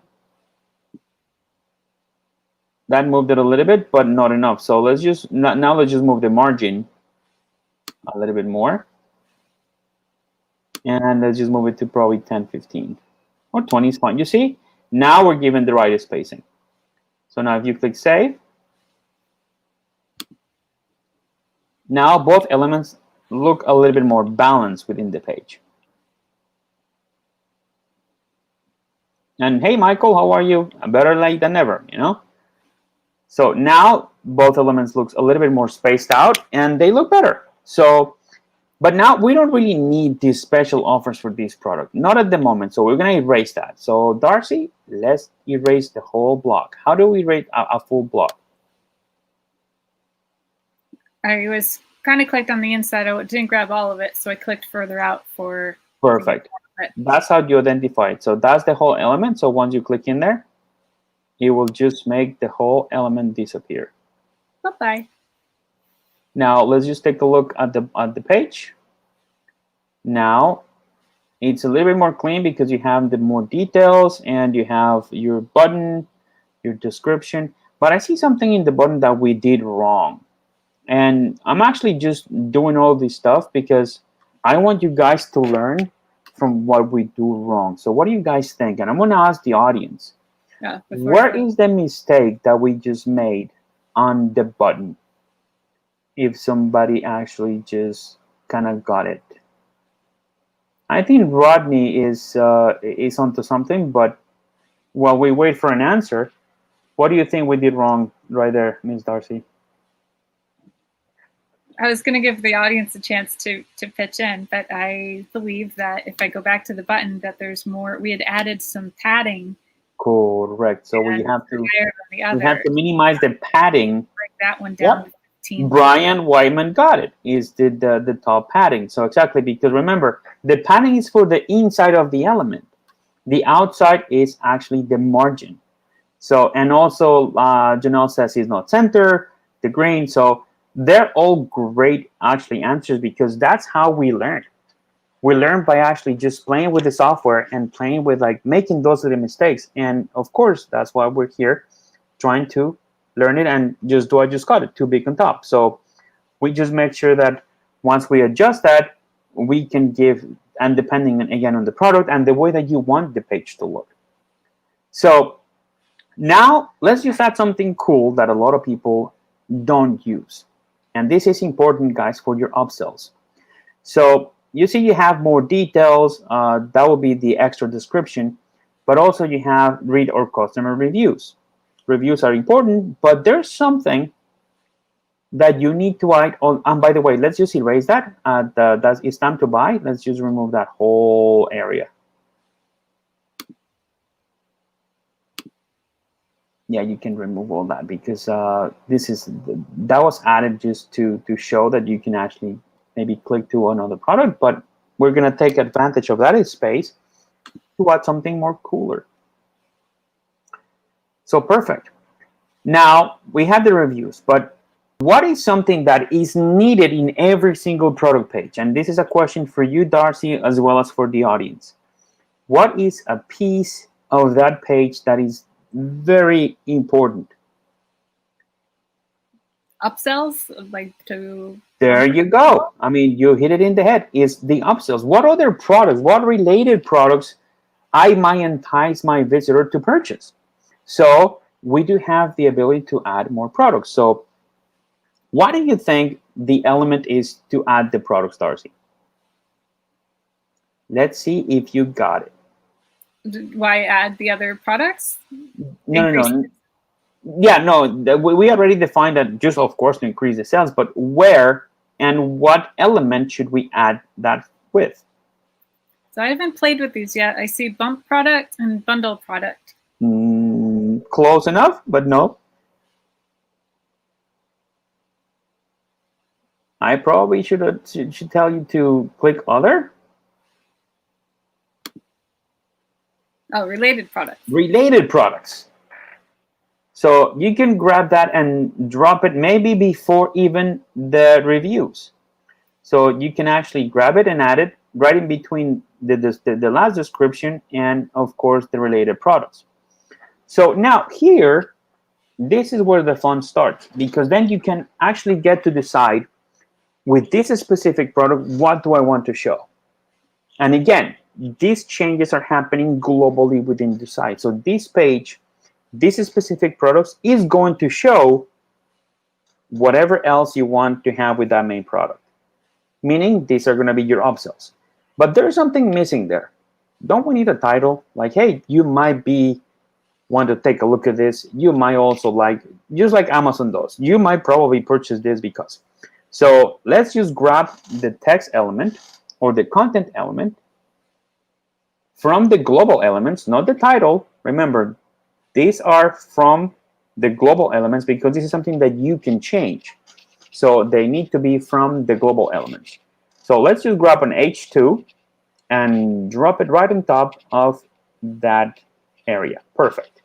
That moved it a little bit, but not enough. So let's just now let's just move the margin a little bit more. And let's just move it to probably 10, 15. Or 20 is fine. You see, now we're given the right spacing. So now if you click save, now both elements look a little bit more balanced within the page. And hey, Michael, how are you? Better late than never, you know? So now both elements looks a little bit more spaced out and they look better. So, but now we don't really need these special offers for this product. Not at the moment. So we're going to erase that. So Darcy, let's erase the whole block. How do we erase a full block? I was kind of clicked on the inside. I didn't grab all of it. So I clicked further out for. Perfect. That's how you identify it. So that's the whole element. So once you click in there, it will just make the whole element disappear. Bye-bye. Now let's just take a look at the page. Now it's a little bit more clean because you have the more details and you have your button, your description. But I see something in the button that we did wrong. And I'm actually just doing all this stuff because I want you guys to learn from what we do wrong. So what do you guys think? And I'm going to ask the audience. Yeah, where is the mistake that we just made on the button? If somebody actually just kind of got it. I think Rodney is onto something, but while we wait for an answer, what do you think we did wrong right there, Ms. Darcy? I was going to give the audience a chance to pitch in, but I believe that if I go back to the button, that there's more. We had added some padding. Correct. So we have to minimize the padding. Break that one down. Yep. 15. Brian Whiteman got it. Is the top padding. So exactly, because remember, the padding is for the inside of the element. The outside is actually the margin. So, and also Janelle says he's not center, the green. So they're all great actually answers because that's how we learn. We learn by actually just playing with the software and playing with like making those little mistakes. And of course, that's why we're here trying to learn it and just do I just got it too big on top. So we just make sure that once we adjust that, we can give, and depending again on the product and the way that you want the page to look. So now let's just add something cool that a lot of people don't use. And this is important, guys, for your upsells. So you see you have more details. That will be the extra description. But also you have read or customer reviews. Reviews are important, but there's something that you need to add on. And by the way, let's just erase that. It's time to buy. Let's just remove that whole area. Yeah, you can remove all that because that was added just to show that you can actually maybe click to another product, but we're going to take advantage of that space to add something more cooler. So perfect. Now we have the reviews, but what is something that is needed in every single product page? And this is a question for you, Darcy, as well as for the audience. What is a piece of that page that is very important? Upsells, like to. There you go. I mean, you hit it in the head. Is the upsells. What other products, what related products I might entice my visitor to purchase? So we do have the ability to add more products. So what do you think the element is to add the products, Darcy? Let's see if you got it. Why add the other products? No. Yeah, no, we already defined that just, of course, to increase the sales, but where and what element should we add that with? So I haven't played with these yet. I see bump product and bundle product. Close enough, but no. I probably should tell you to click other. Oh, related products. Related products. So you can grab that and drop it maybe before even the reviews. So you can actually grab it and add it right in between the last description and, of course, the related products. So now here, this is where the fun starts, because then you can actually get to decide with this specific product, what do I want to show? And again, these changes are happening globally within the site. So this page, this specific products is going to show whatever else you want to have with that main product. Meaning these are going to be your upsells. But there's something missing there. Don't we need a title? Like, hey, you might want to take a look at this. You might also like, just like Amazon does, you might probably purchase this because. So let's just grab the text element or the content element from the global elements, not the title. Remember, these are from the global elements because this is something that you can change. So they need to be from the global elements. So let's just grab an H2 and drop it right on top of that area. Perfect.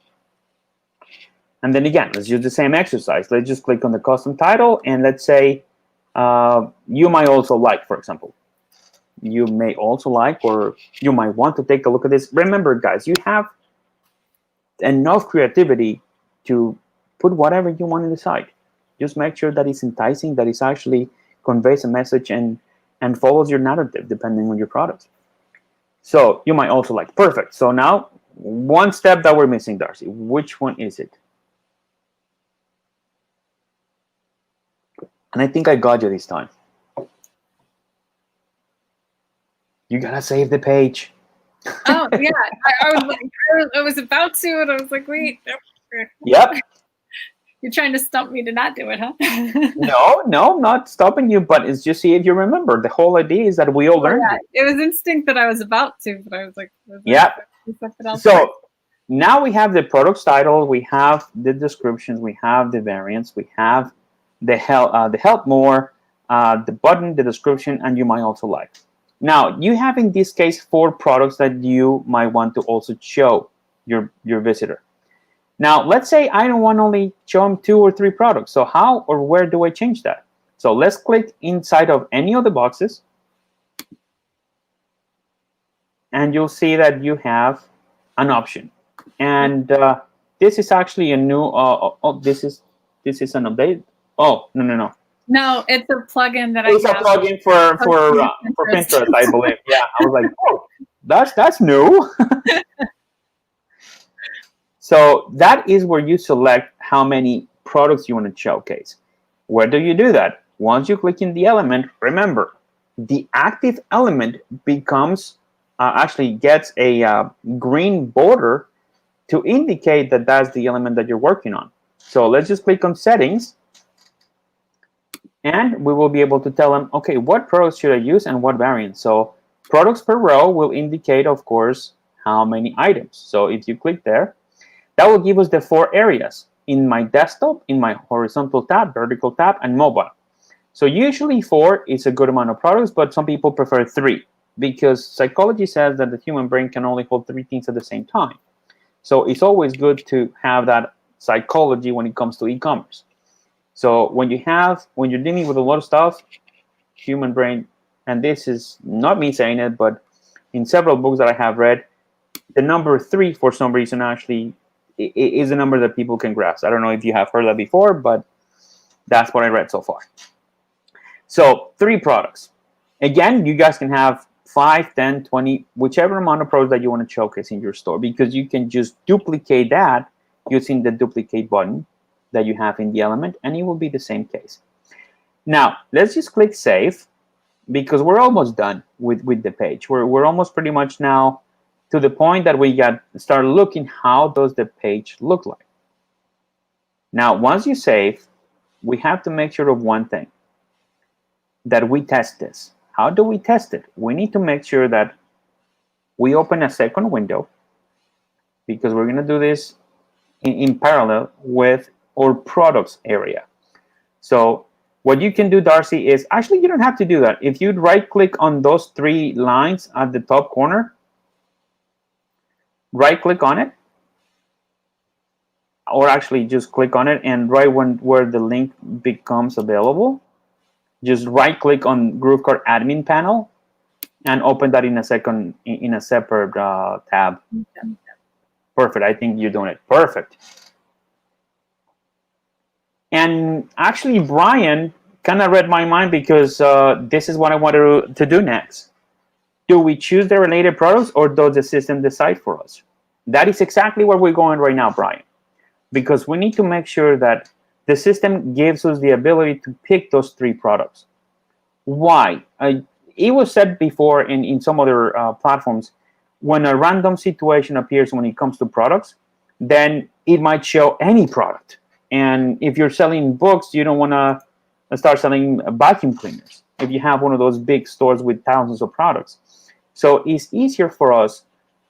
And then again, let's use the same exercise. Let's just click on the custom title and let's say you might also like, for example. You may also like, or you might want to take a look at this. Remember, guys, you have enough creativity to put whatever you want in the site. Just make sure that it's enticing, that it actually conveys a message and follows your narrative depending on your products. So you might also like, perfect. So now one step that we're missing, Darcy. Which one is it? And I think I got you this time. You gotta save the page. Oh yeah, I was about to, and I was like, wait. Yep. You're trying to stump me to not do it, huh? No, not stopping you, but it's just see if you remember. The whole idea is that we all learned it. It was instinct that I was about to, but I was like, yeah. So now we have the product's title, we have the descriptions, we have the variants, we have the help more, the button, the description, and you might also like. Now you have in this case 4 products that you might want to also show your visitor. Now, let's say I don't want to only show them 2 or 3 products. So how or where do I change that? So let's click inside of any of the boxes. And you'll see that you have an option. And this is actually a new, this is an update. Oh, no. No, it's a plugin that it's a plugin for Pinterest, I believe. Yeah, I was like, oh, that's new. So that is where you select how many products you want to showcase. Where do you do that? Once you click in the element, remember, the active element becomes, actually gets a green border to indicate that that's the element that you're working on. So let's just click on settings. And we will be able to tell them, okay, what products should I use and what variants? So products per row will indicate, of course, how many items. So if you click there, that will give us the 4 areas in my desktop, in my horizontal tab, vertical tab, and mobile. So usually 4 is a good amount of products, but some people prefer 3 because psychology says that the human brain can only hold 3 things at the same time. So it's always good to have that psychology when it comes to e-commerce. So when you're dealing with a lot of stuff, human brain, and this is not me saying it, but in several books that I have read, the number 3 for some reason actually is a number that people can grasp. I don't know if you have heard that before, but that's what I read so far. So 3 products. Again, you guys can have 5, 10, 20, whichever amount of products that you want to showcase in your store, because you can just duplicate that using the duplicate button that you have in the element, and it will be the same case. Now, let's just click save because we're almost done with the page. We're almost pretty much now to the point that we start looking how does the page look like. Now, once you save, we have to make sure of one thing, that we test this. How do we test it? We need to make sure that we open a second window because we're going to do this in parallel with our products area. So what you can do, Darcy, is actually you don't have to do that. If you'd right-click on those 3 lines at the top corner, right-click on it, or actually just click on it, and right where the link becomes available, just right-click on Groovekart admin panel and open that in a separate tab. Perfect. I think you're doing it perfect. And actually, Brian kind of read my mind because this is what I wanted to do next. Do we choose the related products or does the system decide for us? That is exactly where we're going right now, Brian, because we need to make sure that the system gives us the ability to pick those 3 products. Why? It was said before in some other platforms, when a random situation appears when it comes to products, then it might show any product. And if you're selling books, you don't want to start selling vacuum cleaners if you have one of those big stores with thousands of products. So it's easier for us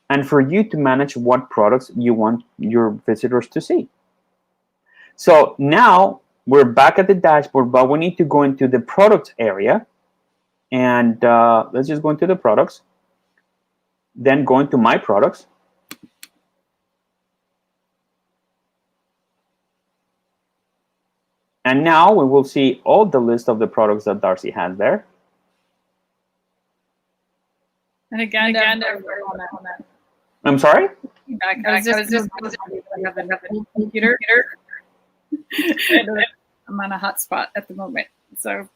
and for you to manage what products you want your visitors to see. So now we're back at the dashboard, but we need to go into the products area. And let's just go into the products. Then go into my products. And now we will see all the list of the products that Darcy has there. And again, I'm sorry? I was just have another computer. I'm on a hotspot at the moment, so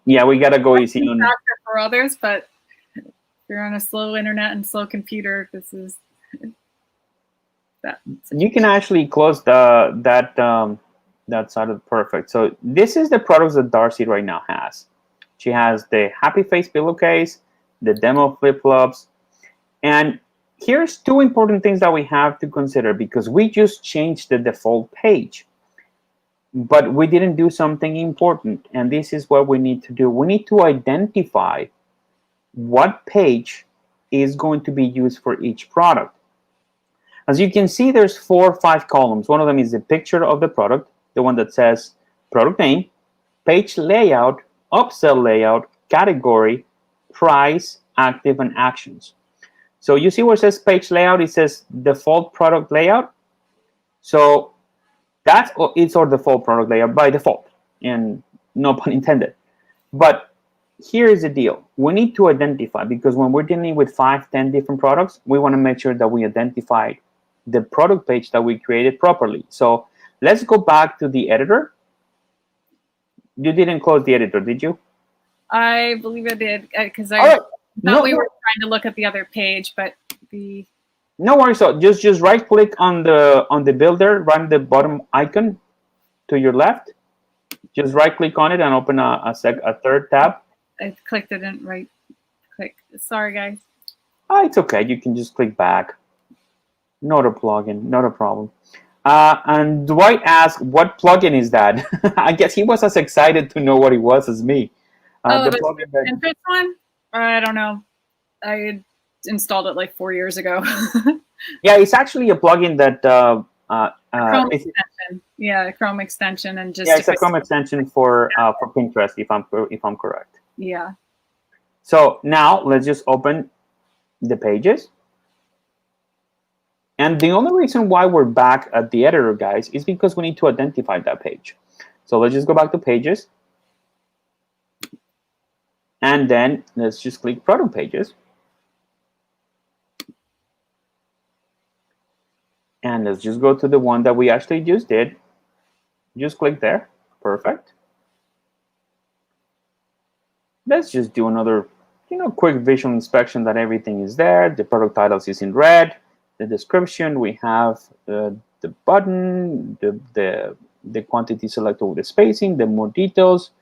yeah, we gotta go easy on for others. But if you're on a slow internet and slow computer, this is that. You can actually close that side of perfect. So this is the products that Darcy right now has. She has the Happy Face pillowcase, the demo flip-flops, and here's 2 important things that we have to consider because we just changed the default page, but we didn't do something important, and this is what we need to do. We need to identify what page is going to be used for each product. As you can see, there's 4 or 5 columns. One of them is the picture of the product, the one that says product name, page layout, upsell layout, category, price, active, and actions. So you see where it says page layout, it says default product layout. So it's our default product layout by default, and no pun intended. But here is the deal. We need to identify, because when we're dealing with 5, 10 different products, we want to make sure that we identify the product page that we created properly. So let's go back to the editor. You didn't close the editor, did you? I believe I did, because I thought we were trying to look at the other page, but the... No worries. So just right click on the builder, right the bottom icon to your left. Just right click on it and open a 3rd tab. I clicked it and right click. Sorry, guys. It's okay. You can just click back. Not a plugin, not a problem. And Dwight asked, what plugin is that? I guess he was as excited to know what it was as me. The Pinterest one? I don't know. I installed it like 4 years ago. Yeah, it's actually a plugin that Chrome extension. Yeah, Chrome extension, and just it's a Chrome extension for Pinterest, if I'm correct. Yeah. So now let's just open the pages. And the only reason why we're back at the editor, guys, is because we need to identify that page. So let's just go back to pages. And then let's just click product pages. And let's just go to the one that we actually just did. Just click there. Perfect. Let's just do another, quick visual inspection that everything is there. The product titles is in red. The description, we have the button, the quantity selected with the spacing, the more details.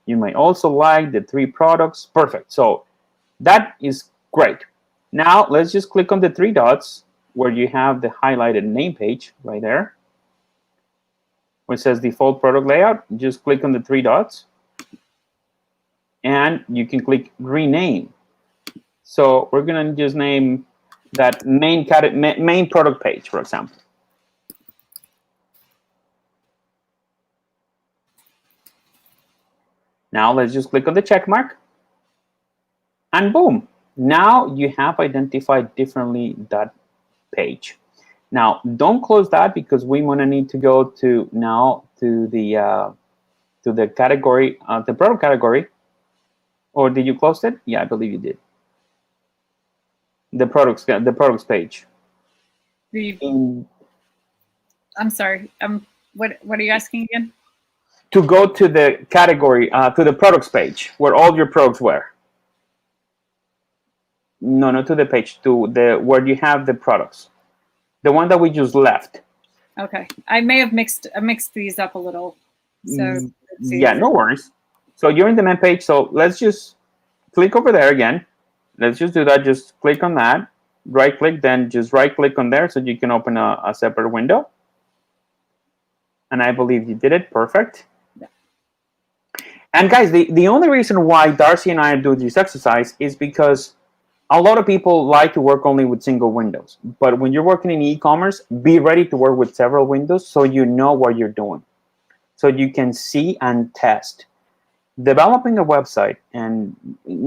You might also like the 3 products. Perfect. So that is great. Now let's just click on the 3 dots where you have the highlighted name page right there, where it says default product layout. Just click on the 3 dots and you can click rename. So we're going to just name that main product page, for example. Now let's just click on the check mark, and boom, now you have identified differently that page. Now don't close that, because we want to need to go to the category, the product category. Or did you close it? Yeah, I believe you did. The products page. I'm sorry. What are you asking again? To go to the category, to the products page where all your products were. No, not to the page, to the where you have the products. The one that we just left. Okay, I may have mixed these up a little. So yeah, no worries. So you're in the main page. So let's just click over there again. Let's just do that. Just click on that. Right click, then just right click on there so you can open a separate window. And I believe you did it. Perfect. Yeah. And guys, the only reason why Darcy and I do this exercise is because a lot of people like to work only with single windows. But when you're working in e-commerce, be ready to work with several windows so you know what you're doing. So you can see and test. Developing a website, and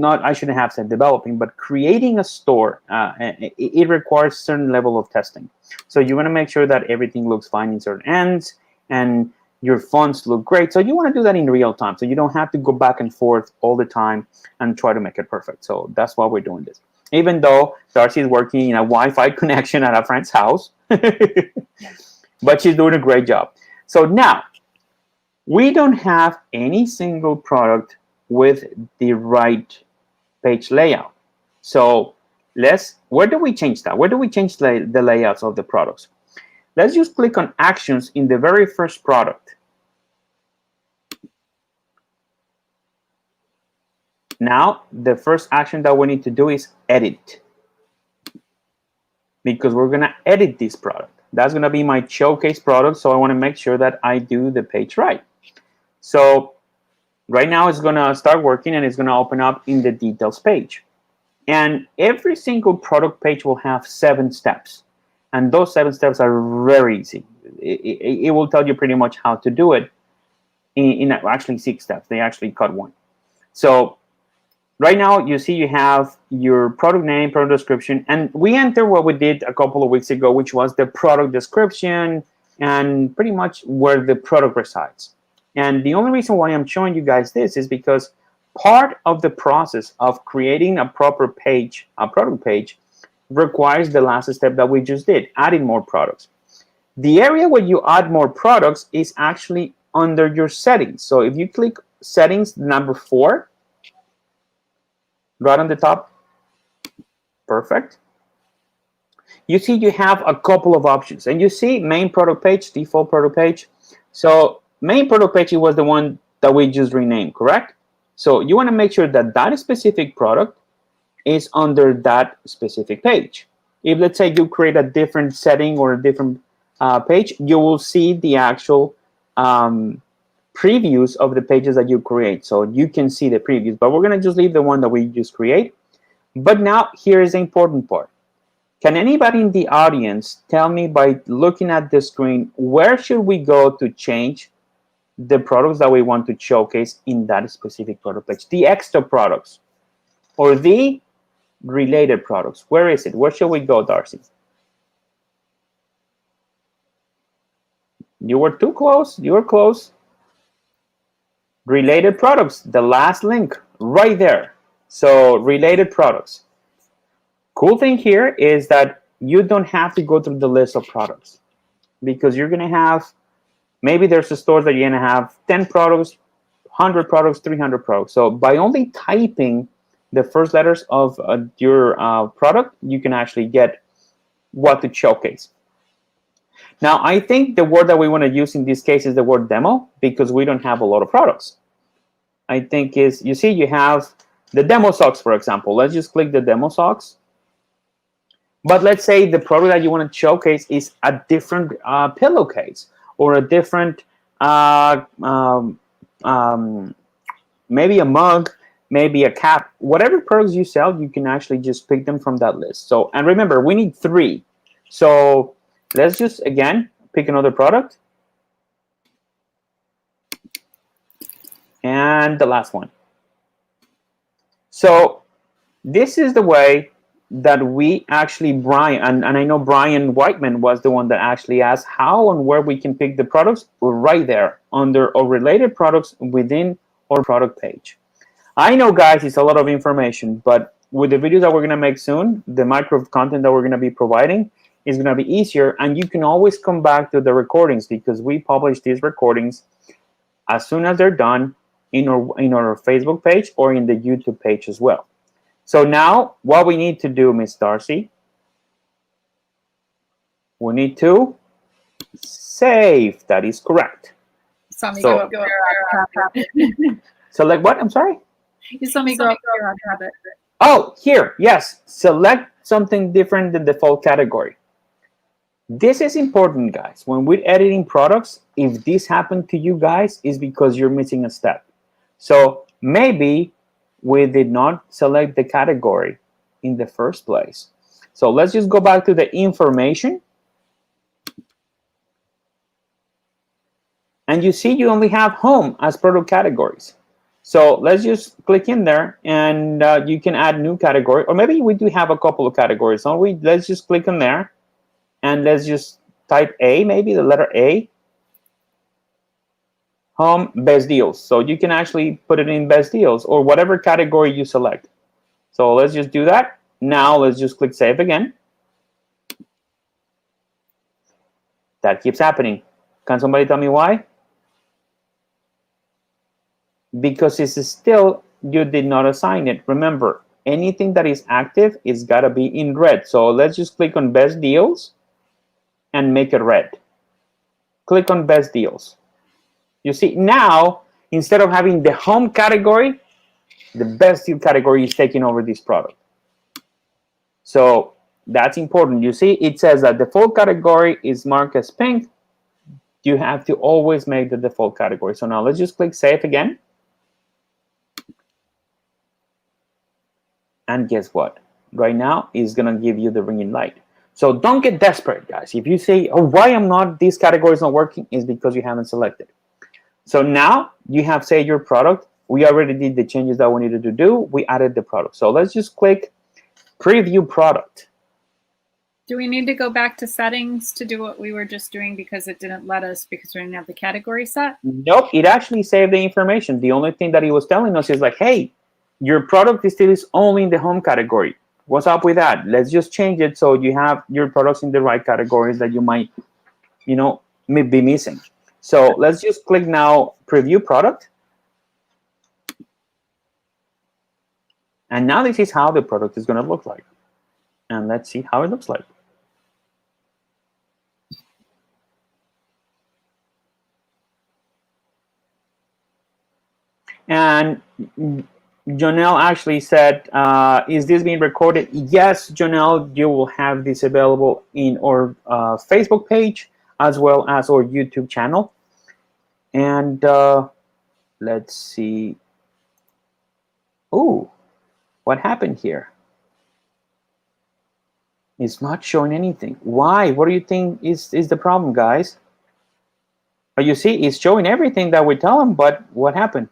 I shouldn't have said developing, but creating a store, it requires a certain level of testing. So you want to make sure that everything looks fine in certain ends, and your fonts look great. So you want to do that in real time, so you don't have to go back and forth all the time and try to make it perfect. So that's why we're doing this. Even though Darcy is working in a Wi-Fi connection at a friend's house, but she's doing a great job. So now, we don't have any single product with the right page layout. So where do we change that? Where do we change the layouts of the products? Let's just click on actions in the very first product. Now, the first action that we need to do is edit, because we're going to edit this product. That's going to be my showcase product, so I want to make sure that I do the page right. So right now it's going to start working, and it's going to open up in the details page. And every single product page will have 7 steps. And those 7 steps are very easy. It will tell you pretty much how to do it in actually 6 steps. They actually cut 1. So right now, you see you have your product name, product description, and we enter what we did a couple of weeks ago, which was the product description and pretty much where the product resides. And the only reason why I'm showing you guys this is because part of the process of creating a proper page, a product page, requires the last step that we just did, adding more products. The area where you add more products is actually under your settings. So if you click settings, number 4, right on the top, perfect. You see you have a couple of options, and you see main product page, default product page. So main product page was the one that we just renamed, correct? So you want to make sure that that specific product is under that specific page. If, let's say, you create a different setting or a different page, you will see the actual previews of the pages that you create. So you can see the previews, but we're going to just leave the one that we just create. But now here is the important part. Can anybody in the audience tell me, by looking at the screen, where should we go to change the products that we want to showcase in that specific product page? The extra products or the related products? Where is it? Where should we go, Darcy? You were too close. You were close. Related products, the last link right there. So related products. Cool thing here is that you don't have to go through the list of products, because you're going to have, maybe there's a store that you're going to have 10 products, 100 products, 300 products. So by only typing the first letters of your product, you can actually get what to showcase. Now, I think the word that we want to use in this case is the word demo, because we don't have a lot of products. I think is, you see, you have the demo socks, for example. Let's just click the demo socks. But let's say the product that you want to showcase is a different pillowcase, or a different, maybe a mug maybe a cap, whatever products you sell, you can actually just pick them from that list. So, and remember, we need 3. So let's just, again, pick another product. And the last one. So this is the way that we actually, Brian, and I know Brian Whiteman was the one that actually asked how and where we can pick the products right there under our related products within our product page. I know, guys, it's a lot of information, but with the videos that we're going to make soon, the micro content that we're going to be providing is going to be easier, and you can always come back to the recordings because we publish these recordings as soon as they're done in our Facebook page or in the YouTube page as well. So now what we need to do, Miss Darcy, we need to save. That is correct. Saw me So- go up. Select what? I'm sorry? You saw me go up here on habit. Oh, here, yes. Select something different than the default category. This is important, guys. When we're editing products, if this happened to you guys, it's because you're missing a step. So maybe we did not select the category in the first place. So let's just go back to the information. And you see you only have home as product categories. So let's just click in there and you can add new category. Or maybe we do have a couple of categories. So let's just click on there and let's just type A, maybe the letter A. Home best deals. So you can actually put it in best deals or whatever category you select. So let's just do that. Now let's just click save again. That keeps happening. Can somebody tell me why? Because it's still, you did not assign it. Remember, anything that is active is gotta be in red. So let's just click on best deals and make it red. Click on best deals. You see, now, instead of having the home category, the best deal category is taking over this product. So that's important. You see, it says that default category is marked as pink. You have to always make the default category. So now let's just click save again. And guess what? Right now, it's going to give you the green light. So don't get desperate, guys. If you say, oh, why am not, this category is not working, is because you haven't selected. So now you have, say, your product. We already did the changes that we needed to do. We added the product. So let's just click preview product. Do we need to go back to settings to do what we were just doing because it didn't let us because we didn't have the category set? Nope, it actually saved the information. The only thing that it was telling us is like, hey, your product is still only in the home category. What's up with that? Let's just change it so you have your products in the right categories that you might, you know, be missing. So let's just click now preview product. And now this is how the product is going to look like. And let's see how it looks like. And Jonelle actually said, is this being recorded? Yes, Jonelle, you will have this available in our Facebook page as well as our YouTube channel. And let's see. Oh, what happened here? It's not showing anything. Why? What do you think is the problem, guys? But you see, it's showing everything that we tell them, but what happened?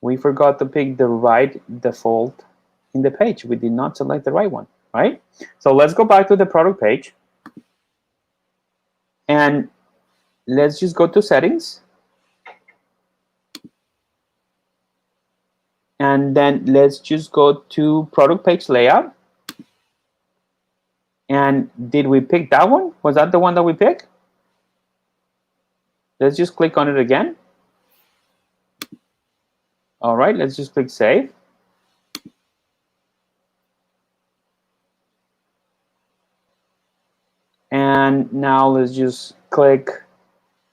We forgot to pick the right default in the page. We did not select the right one, right? So let's go back to the product page. And let's just go to settings. And then let's just go to product page layout. And did we pick that one? Was that the one that we picked? Let's just click on it again. All right, let's just click save. And now let's just click,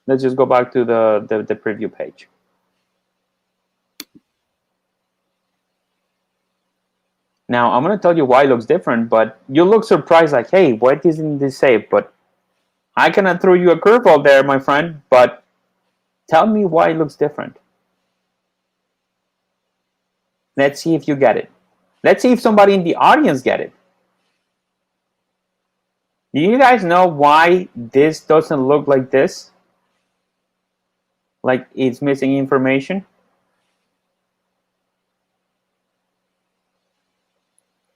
let's just go back to the preview page. Now, I'm going to tell you why it looks different, but you look surprised like, hey, why isn't this saved? But I cannot throw you a curveball there, my friend, but Tell me why it looks different. Let's see if you get it. Let's see if somebody in the audience get it. Do you guys know why this doesn't look like this? Like it's missing information?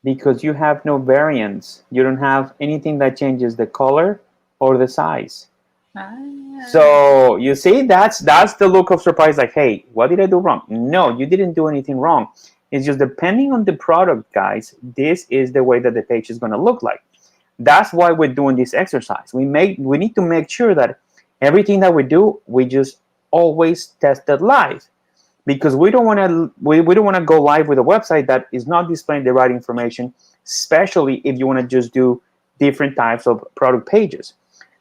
Because you have no variants. You don't have anything that changes the color or the size. So you see, that's the look of surprise, like, hey, what did I do wrong? No, you didn't do anything wrong. It's just depending on the product, guys, this is the way that the page is going to look like. That's why we're doing this exercise. We need to make sure that everything that we do, we just always test it live, because we don't want to go live with a website that is not displaying the right information, especially if you want to just do different types of product pages.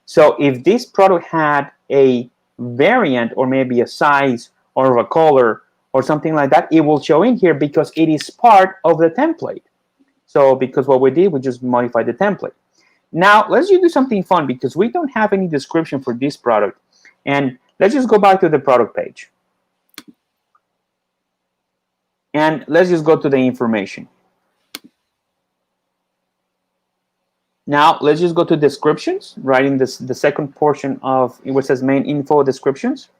So if this product had a variant or maybe a size or a color or something like that, it will show in here because it is part of the template. So because what we did, we just modified the template. Now let's just do something fun, because we don't have any description for this product. And let's just go back to the product page. And let's just go to the information. Now let's just go to descriptions, right in this, the second portion of it, which says main info descriptions.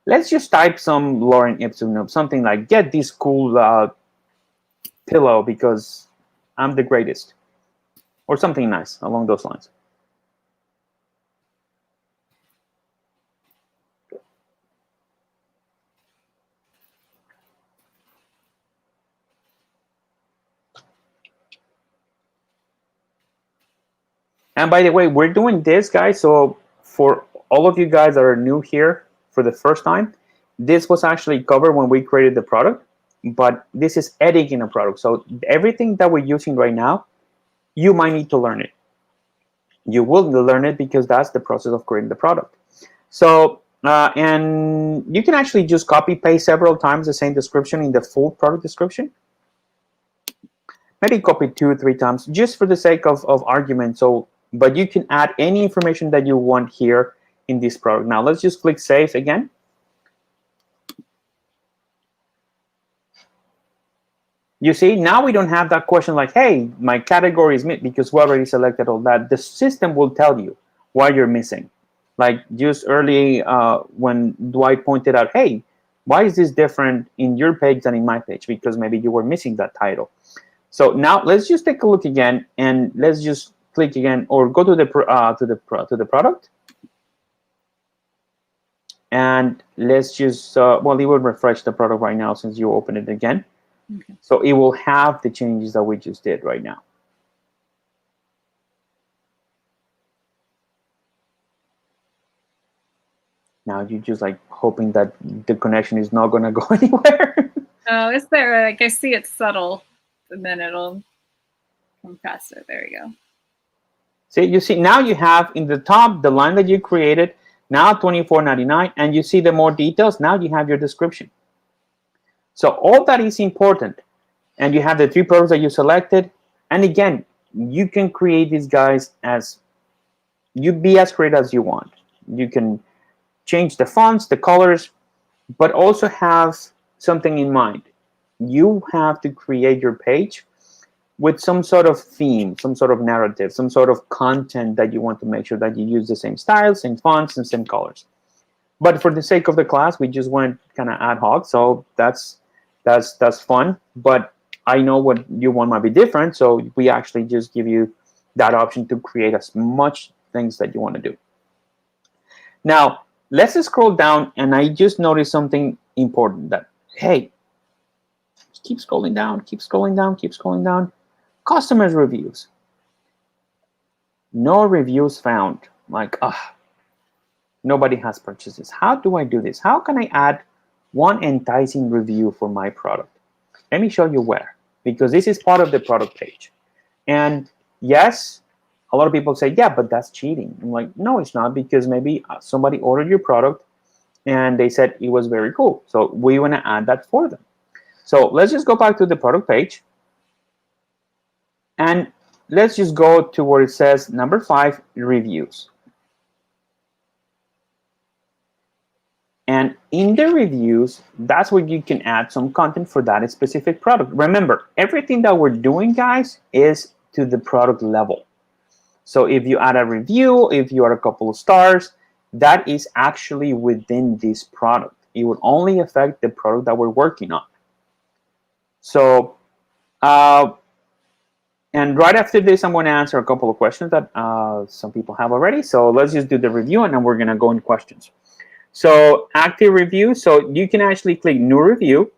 Let's just type some Lauren Ipsum, something like, get this cool pillow because I'm the greatest, or something nice along those lines. And by the way, we're doing this, guys, so for all of you guys that are new here for the first time, this was actually covered when we created the product, but this is editing a product. So everything that we're using right now, you might need to learn it. You will learn it because that's the process of creating the product. So, and you can actually just copy paste several times the same description in the full product description. Maybe copy 2 or 3 times just for the sake of argument. So, but you can add any information that you want here in this product. Now let's just click save again. You see, now we don't have that question like, hey, my category is missing, because we already selected all that. The system will tell you why you're missing. Like just early when Dwight pointed out, hey, why is this different in your page than in my page? Because maybe you were missing that title. So now let's just take a look again, and let's just click again, or go to the product, and let's just well, it will refresh the product right now since you open it again. Okay. So it will have the changes that we just did right now. Now you're just like hoping that the connection is not going to go anywhere. Oh, it's there. Like I see it's subtle, and then it'll come faster. There you go. See, you see now you have in the top the line that you created, now $24.99, and you see the more details. Now you have your description. So all that is important, and you have the 3 products that you selected. And again, you can create these guys as you be as creative as you want. You can change the fonts, the colors, but also have something in mind. You have to create your page with some sort of theme, some sort of narrative, some sort of content that you want to make sure that you use the same styles, same fonts, and same colors. But for the sake of the class, we just went kind of ad hoc, so that's fun. But I know what you want might be different, so we actually just give you that option to create as much things that you want to do. Now, let's just scroll down, and I just noticed something important that, hey, keep scrolling down, keep scrolling down, keep scrolling down. Customers' reviews. No reviews found. Like, nobody has purchased this. How do I do this? How can I add one enticing review for my product? Let me show you where, because this is part of the product page. And yes, a lot of people say, yeah, but that's cheating. I'm like, no, it's not, because maybe somebody ordered your product and they said it was very cool. So we want to add that for them. So let's just go back to the product page. And let's just go to where it says number 5, reviews. And in the reviews, that's where you can add some content for that specific product. Remember, everything that we're doing, guys, is to the product level. So if you add a review, if you add a couple of stars, that is actually within this product. It would only affect the product that we're working on. So, and right after this, I'm going to answer a couple of questions that some people have already. So let's just do the review, and then we're going to go into questions. So active review, so you can actually click new review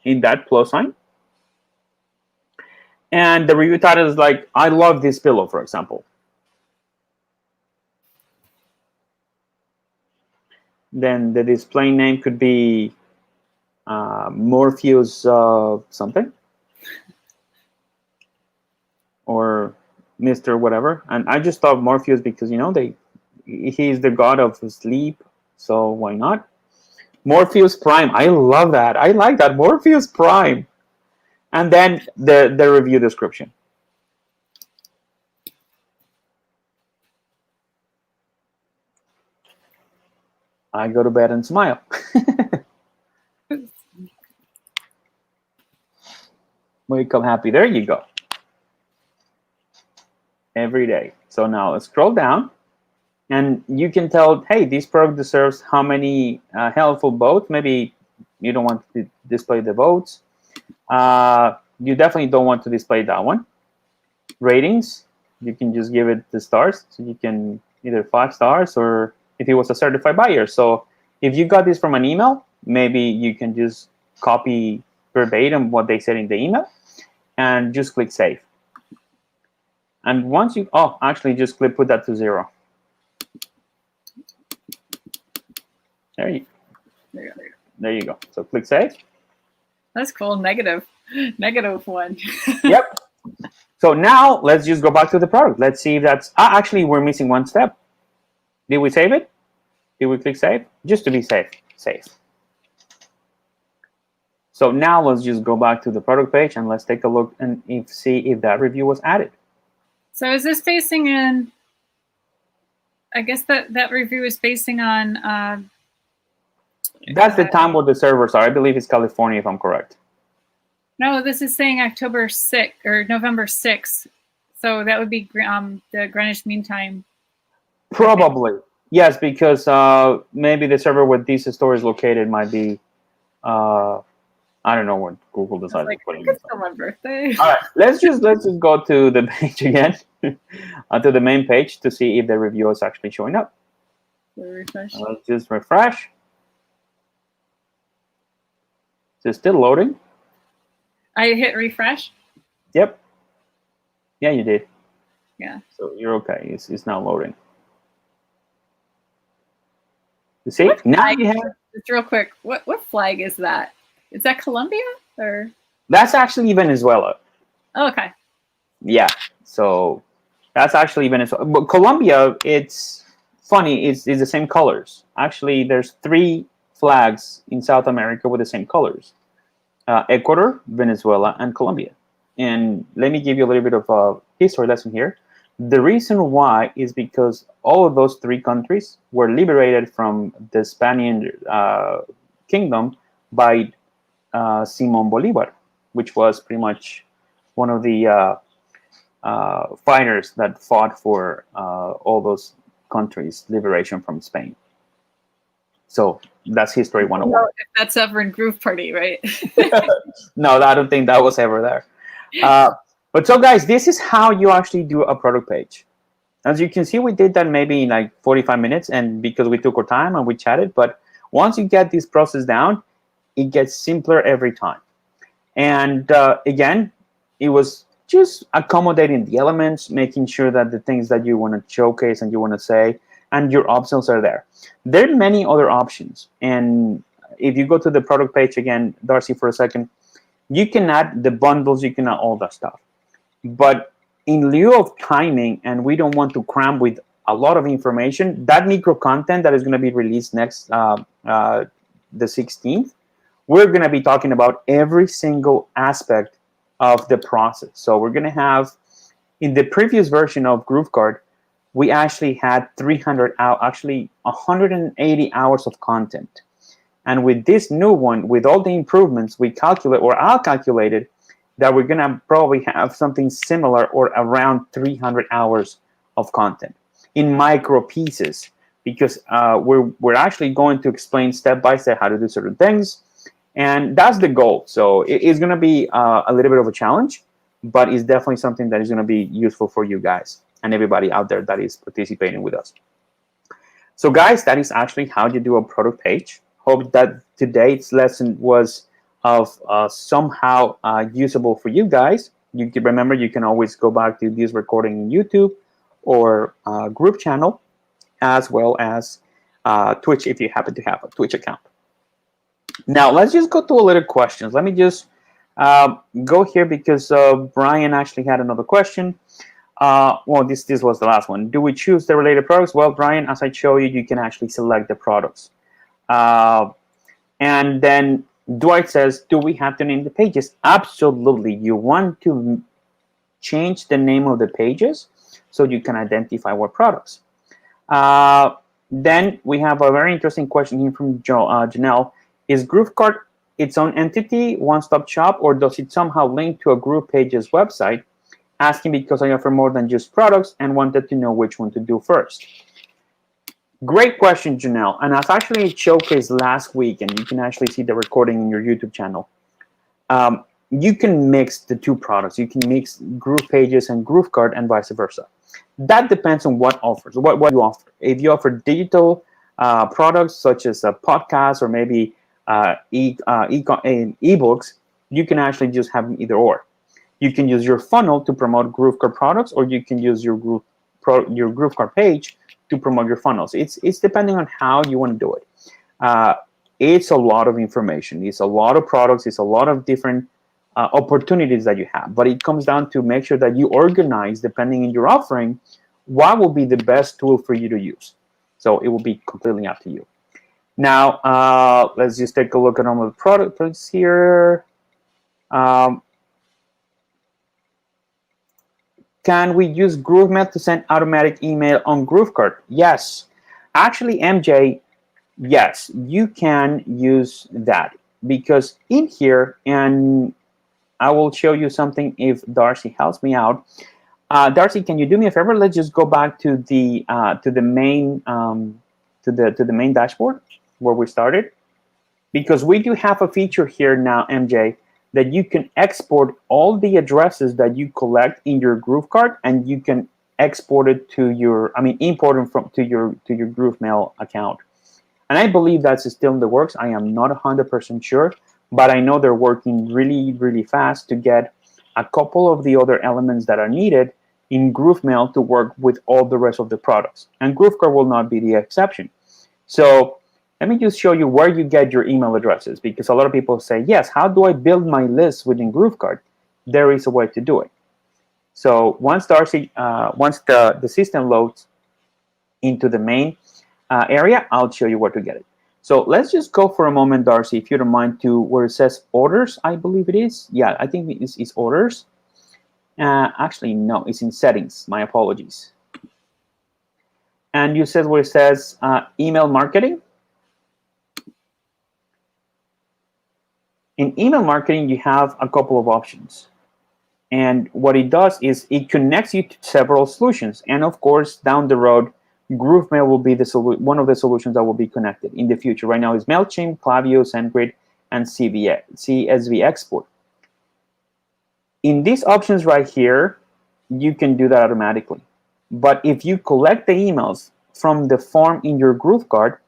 in that plus sign. And the review title is like, I love this pillow, for example. Then the display name could be Morpheus something. Or Mr. whatever. And I just thought Morpheus because, you know, he's the god of sleep. So why not? Morpheus Prime. I love that. I like that. Morpheus Prime. And then the review description. I go to bed and smile. Wake up happy. There you go. Every day. So now let's scroll down. And you can tell, hey, this product deserves how many helpful votes. Maybe you don't want to display the votes. You definitely don't want to display that one. Ratings, you can just give it the stars. So you can either 5 stars or if it was a certified buyer. So if you got this from an email, maybe you can just copy verbatim what they said in the email and just click save. And once you, actually just put that to 0. There you go. So click save. That's cool. Negative 1. Yep. So now let's just go back to the product. Let's see if that's actually we're missing one step. Did we save it? Did we click save? Just to be safe. Save. So now let's just go back to the product page and let's take a look and see if that review was added. So is this basing in? I guess that review is basing on. That's the time where the servers are. I believe it's California, if I'm correct. No, this is saying October 6th or November 6th. So that would be the Greenwich Mean Time. Probably. Yes, because maybe the server where this store is located might be, I don't know what Google decided to put in. It's still my birthday. All right, let's just go to the page again, to the main page to see if the review is actually showing up. Refresh. Let's just refresh. Is it still loading? I hit refresh. Yep. Yeah, you did. Yeah. So you're okay. It's now loading. You see? Now you have. Just real quick. What flag is that? Is that Colombia or? That's actually Venezuela. Oh, okay. Yeah. So that's actually Venezuela. But Colombia, it's funny. It's the same colors. Actually, there's 3 flags in South America with the same colors. Ecuador, Venezuela, and Colombia. And let me give you a little bit of a history lesson here. The reason why is because all of those 3 countries were liberated from the Spanish kingdom by Simón Bolívar, which was pretty much one of the fighters that fought for all those countries' liberation from Spain. So that's history 101. No, if that's ever in Groove Party, right? No, I don't think that was ever there. But so guys, this is how you actually do a product page. As you can see, we did that maybe in like 45 minutes and because we took our time and we chatted. But once you get this process down, it gets simpler every time. And again, it was just accommodating the elements, making sure that the things that you want to showcase and you want to say and your upsells are there. There are many other options. And if you go to the product page again, Darcy, for a second, you can add the bundles, you can add all that stuff. But in lieu of timing, and we don't want to cram with a lot of information, that micro content that is going to be released next, the 16th, we're going to be talking about every single aspect of the process. So we're going to have, in the previous version of Groovekart, we actually had 300 hours, actually 180 hours of content. And with this new one, with all the improvements, we calculate, or I'll calculate it, that we're gonna probably have something similar or around 300 hours of content in micro pieces, because we're actually going to explain step by step how to do certain things, and that's the goal. So it's gonna be a little bit of a challenge, but it's definitely something that is gonna be useful for you guys and everybody out there that is participating with us. So guys, that is actually how you do a product page. Hope that today's lesson was of somehow usable for you guys. You can remember, you can always go back to this recording in YouTube or group channel, as well as Twitch if you happen to have a Twitch account. Now let's just go to a little questions. Let me just go here because Brian actually had another question. Well, this was the last one. Do we choose the related products? Well, Brian, as I show you, you can actually select the products. And then Dwight says, do we have to name the pages? Absolutely. You want to change the name of the pages so you can identify what products. Then we have a very interesting question here from Janelle. Is Groovekart its own entity, one-stop shop, or does it somehow link to a GroovePages website? Asking because I offer more than just products and wanted to know which one to do first. Great question, Janelle. And I've actually showcased last week, and you can actually see the recording in your YouTube channel. You can mix the two products. You can mix GroovePages and Groovekart and vice versa. That depends on what offers, what you offer. If you offer digital products such as a podcast or maybe ebooks, you can actually just have them either or. You can use your funnel to promote Groovekart products, or you can use your Groovekart page to promote your funnels. It's depending on how you want to do it. It's a lot of information. It's a lot of products. It's a lot of different opportunities that you have. But it comes down to make sure that you organize, depending on your offering, what will be the best tool for you to use. So it will be completely up to you. Now, let's just take a look at all of the products here. Can we use GrooveMail to send automatic email on Groovekart? Yes. Actually, MJ, yes, you can use that, because in here, and I will show you something if Darcy helps me out. Darcy, can you do me a favor? Let's just go back to the main dashboard where we started, because we do have a feature here now, MJ, that you can export all the addresses that you collect in your Groovekart, and you can export it to your, import them to your GrooveMail account. And I believe that's still in the works. I am not 100% sure, but I know they're working really, really fast to get a couple of the other elements that are needed in GrooveMail to work with all the rest of the products. And Groovekart will not be the exception. So let me just show you where you get your email addresses, because a lot of people say, yes, how do I build my list within Groovekart? There is a way to do it. So once Darcy, once the system loads into the main area, I'll show you where to get it. So let's just go for a moment, Darcy, if you don't mind, to where it says orders, I believe it is. Yeah, I think it's orders. Actually, no, it's in settings. My apologies. And you said where it says email marketing. In email marketing, you have a couple of options. And what it does is it connects you to several solutions. And of course, down the road, GrooveMail will be one of the solutions that will be connected in the future. Right now is MailChimp, Klaviyo, SendGrid, and CSV Export. In these options right here, you can do that automatically. But if you collect the emails from the form in your Groovekart,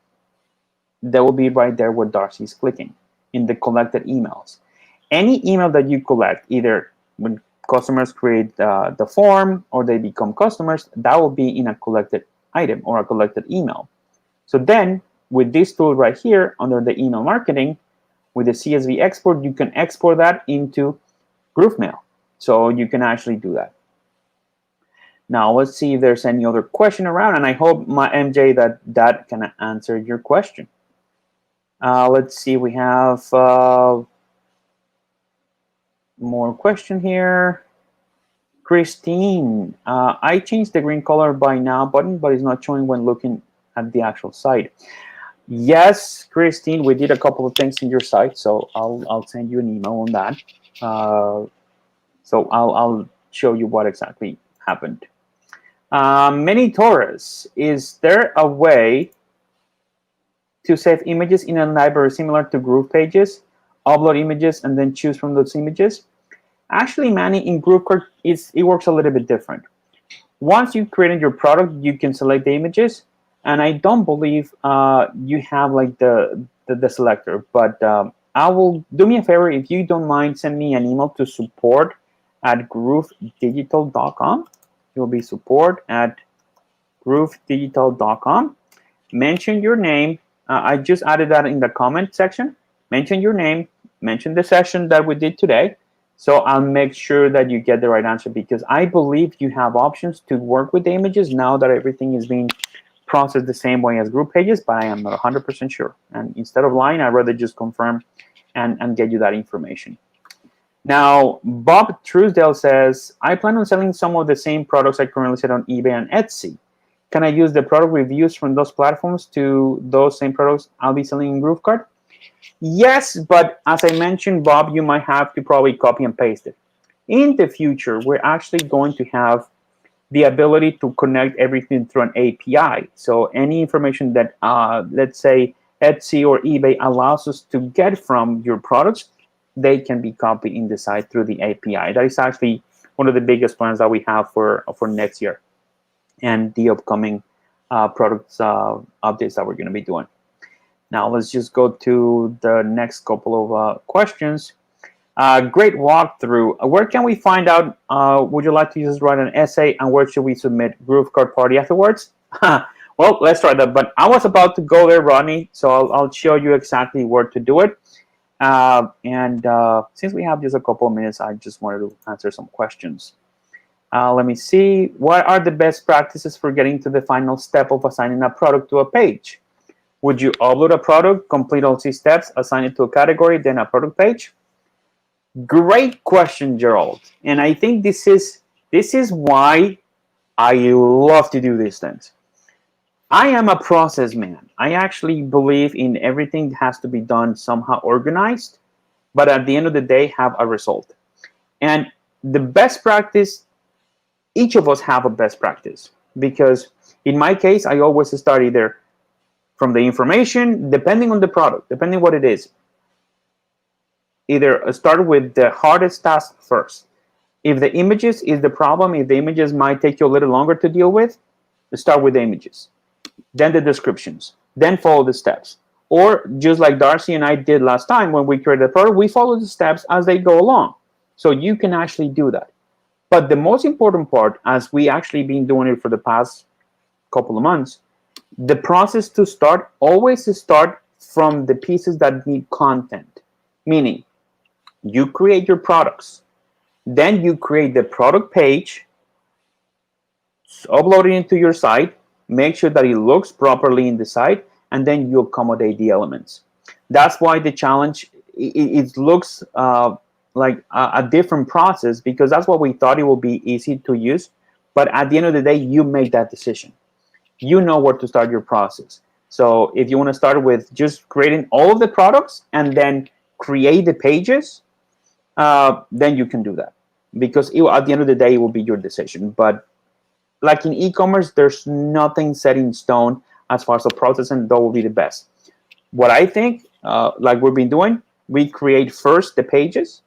that will be right there where Darcy is clicking, in the collected emails. Any email that you collect, either when customers create the form or they become customers, that will be in a collected item or a collected email. So then with this tool right here under the email marketing, with the CSV export, you can export that into GrooveMail. So you can actually do that. Now let's see if there's any other question around, and I hope, my MJ, that can answer your question. Let's see, we have more question here. Christine, I changed the green color by now button, but it's not showing when looking at the actual site. Yes, Christine, we did a couple of things in your site, so I'll send you an email on that. So I'll show you what exactly happened. Mini Taurus, is there a way to save images in a library similar to Groove Pages, upload images, and then choose from those images? Actually, Manny, in Groovekart, it works a little bit different. Once you've created your product, you can select the images, and I don't believe you have like the selector, but I will do me a favor, if you don't mind, send me an email to support@groovedigital.com. It will be support@groovedigital.com. Mention your name. I just added that in the comment section. Mention your name, mention the session that we did today. So I'll make sure that you get the right answer, because I believe you have options to work with the images now that everything is being processed the same way as group pages, but I am not 100% sure. And instead of lying, I'd rather just confirm and get you that information. Now, Bob Truesdale says, I plan on selling some of the same products I currently sell on eBay and Etsy. Can I use the product reviews from those platforms to those same products I'll be selling in Groovekart? Yes, but as I mentioned, Bob, you might have to probably copy and paste it. In the future, we're actually going to have the ability to connect everything through an API. So any information that, let's say, Etsy or eBay allows us to get from your products, they can be copied in the site through the API. That is actually one of the biggest plans that we have for next year and the upcoming products updates that we're going to be doing. Now let's just go to the next couple of questions. Great walkthrough. Where can we find out? Would you like to just write an essay, and where should we submit Groovekart Party afterwards? Well, let's try that. But I was about to go there, Rodney, so I'll show you exactly where to do it. Since we have just a couple of minutes, I just wanted to answer some questions. Let me see. What are the best practices for getting to the final step of assigning a product to a page? Would you upload a product, complete all 6 steps, assign it to a category, then a product page? Great question, Gerald. And I think this is why I love to do these things. I am a process man. I actually believe in everything has to be done somehow organized, but at the end of the day, have a result. And the best practice, each of us have a best practice, because in my case, I always start either from the information, depending on the product, depending what it is. Either start with the hardest task first. If the images is the problem, if the images might take you a little longer to deal with, start with the images, then the descriptions, then follow the steps. Or just like Darcy and I did last time when we created the product, we follow the steps as they go along. So you can actually do that. But the most important part, as we actually been doing it for the past couple of months, the process to start, always start from the pieces that need content. Meaning, you create your products, then you create the product page, upload it into your site, make sure that it looks properly in the site, and then you accommodate the elements. That's why the challenge, it looks like a different process, because that's what we thought it would be easy to use. But at the end of the day, you make that decision. You know where to start your process. So if you want to start with just creating all of the products and then create the pages, then you can do that, because at the end of the day, it will be your decision. But like in e-commerce, there's nothing set in stone as far as the process, and that will be the best. What I think, like we've been doing, we create first the pages,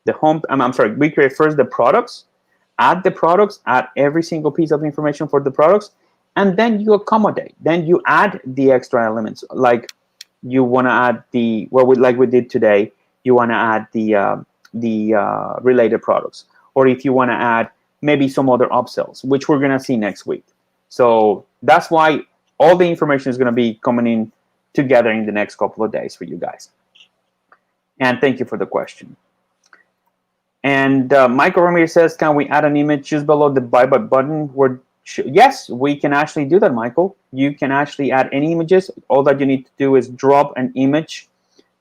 we create first the products, add every single piece of information for the products, and then you accommodate. Then you add the extra elements, like you want to add like we did today. You want to add the related products, or if you want to add maybe some other upsells, which we're going to see next week. So that's why all the information is going to be coming in together in the next couple of days for you guys. And thank you for the question. And Michael Ramirez says, can we add an image just below the buy button? Yes, we can actually do that, Michael. You can actually add any images. All that you need to do is drop an image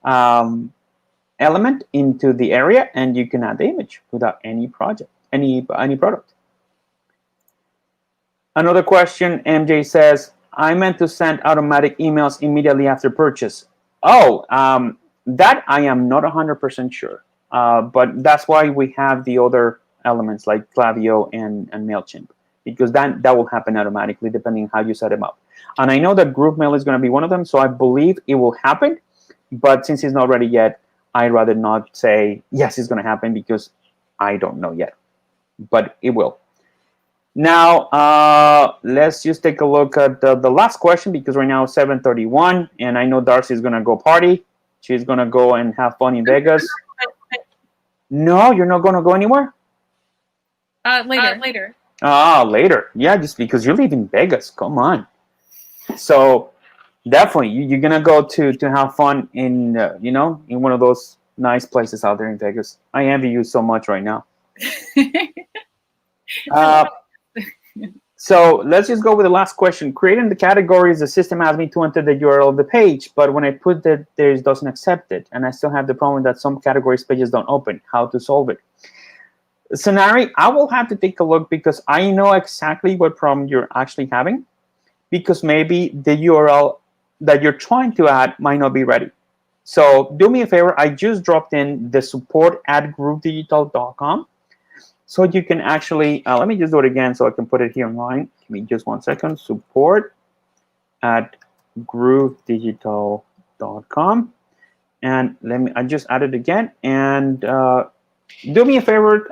element into the area, and you can add the image without any project. any product. Another question, MJ says, I meant to send automatic emails immediately after purchase. Oh, that I am not 100% sure. But that's why we have the other elements like Klaviyo and MailChimp, because that will happen automatically depending on how you set them up. And I know that GrooveMail is going to be one of them, so I believe it will happen. But since it's not ready yet, I'd rather not say, yes, it's going to happen, because I don't know yet. But it will. Now, let's just take a look at the last question, because right now it's 7:31, and I know Darcy is going to go party. She's going to go and have fun in Vegas. No, you're not going to go anywhere? Later. Later. Yeah, just because you live in Vegas. Come on. So definitely, you're going to go to have fun in, in one of those nice places out there in Vegas. I envy you so much right now. So let's just go with the last question. Creating the categories, the system asked me to enter the URL of the page, but when I put that, it doesn't accept it. And I still have the problem that some categories pages don't open. How to solve it? Sonari, I will have to take a look, because I know exactly what problem you're actually having, because maybe the URL that you're trying to add might not be ready. So do me a favor. I just dropped in the support@groovedigital.com. So you can actually, let me just do it again so I can put it here online. Give me just 1 second. Support@groovedigital.com. And I just add it again. And do me a favor,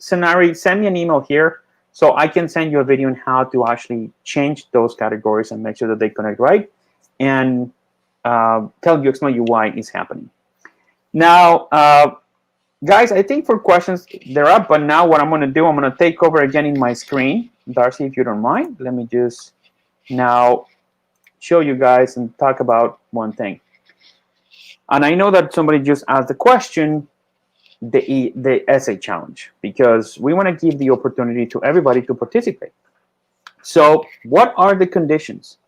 Sonari, send me an email here so I can send you a video on how to actually change those categories and make sure that they connect right. And explain you why it's happening. Now, guys, I think for questions, they're up. But now what I'm going to do, I'm going to take over again in my screen. Darcy, if you don't mind, let me just now show you guys and talk about one thing. And I know that somebody just asked the question, the essay challenge, because we want to give the opportunity to everybody to participate. So what are the conditions?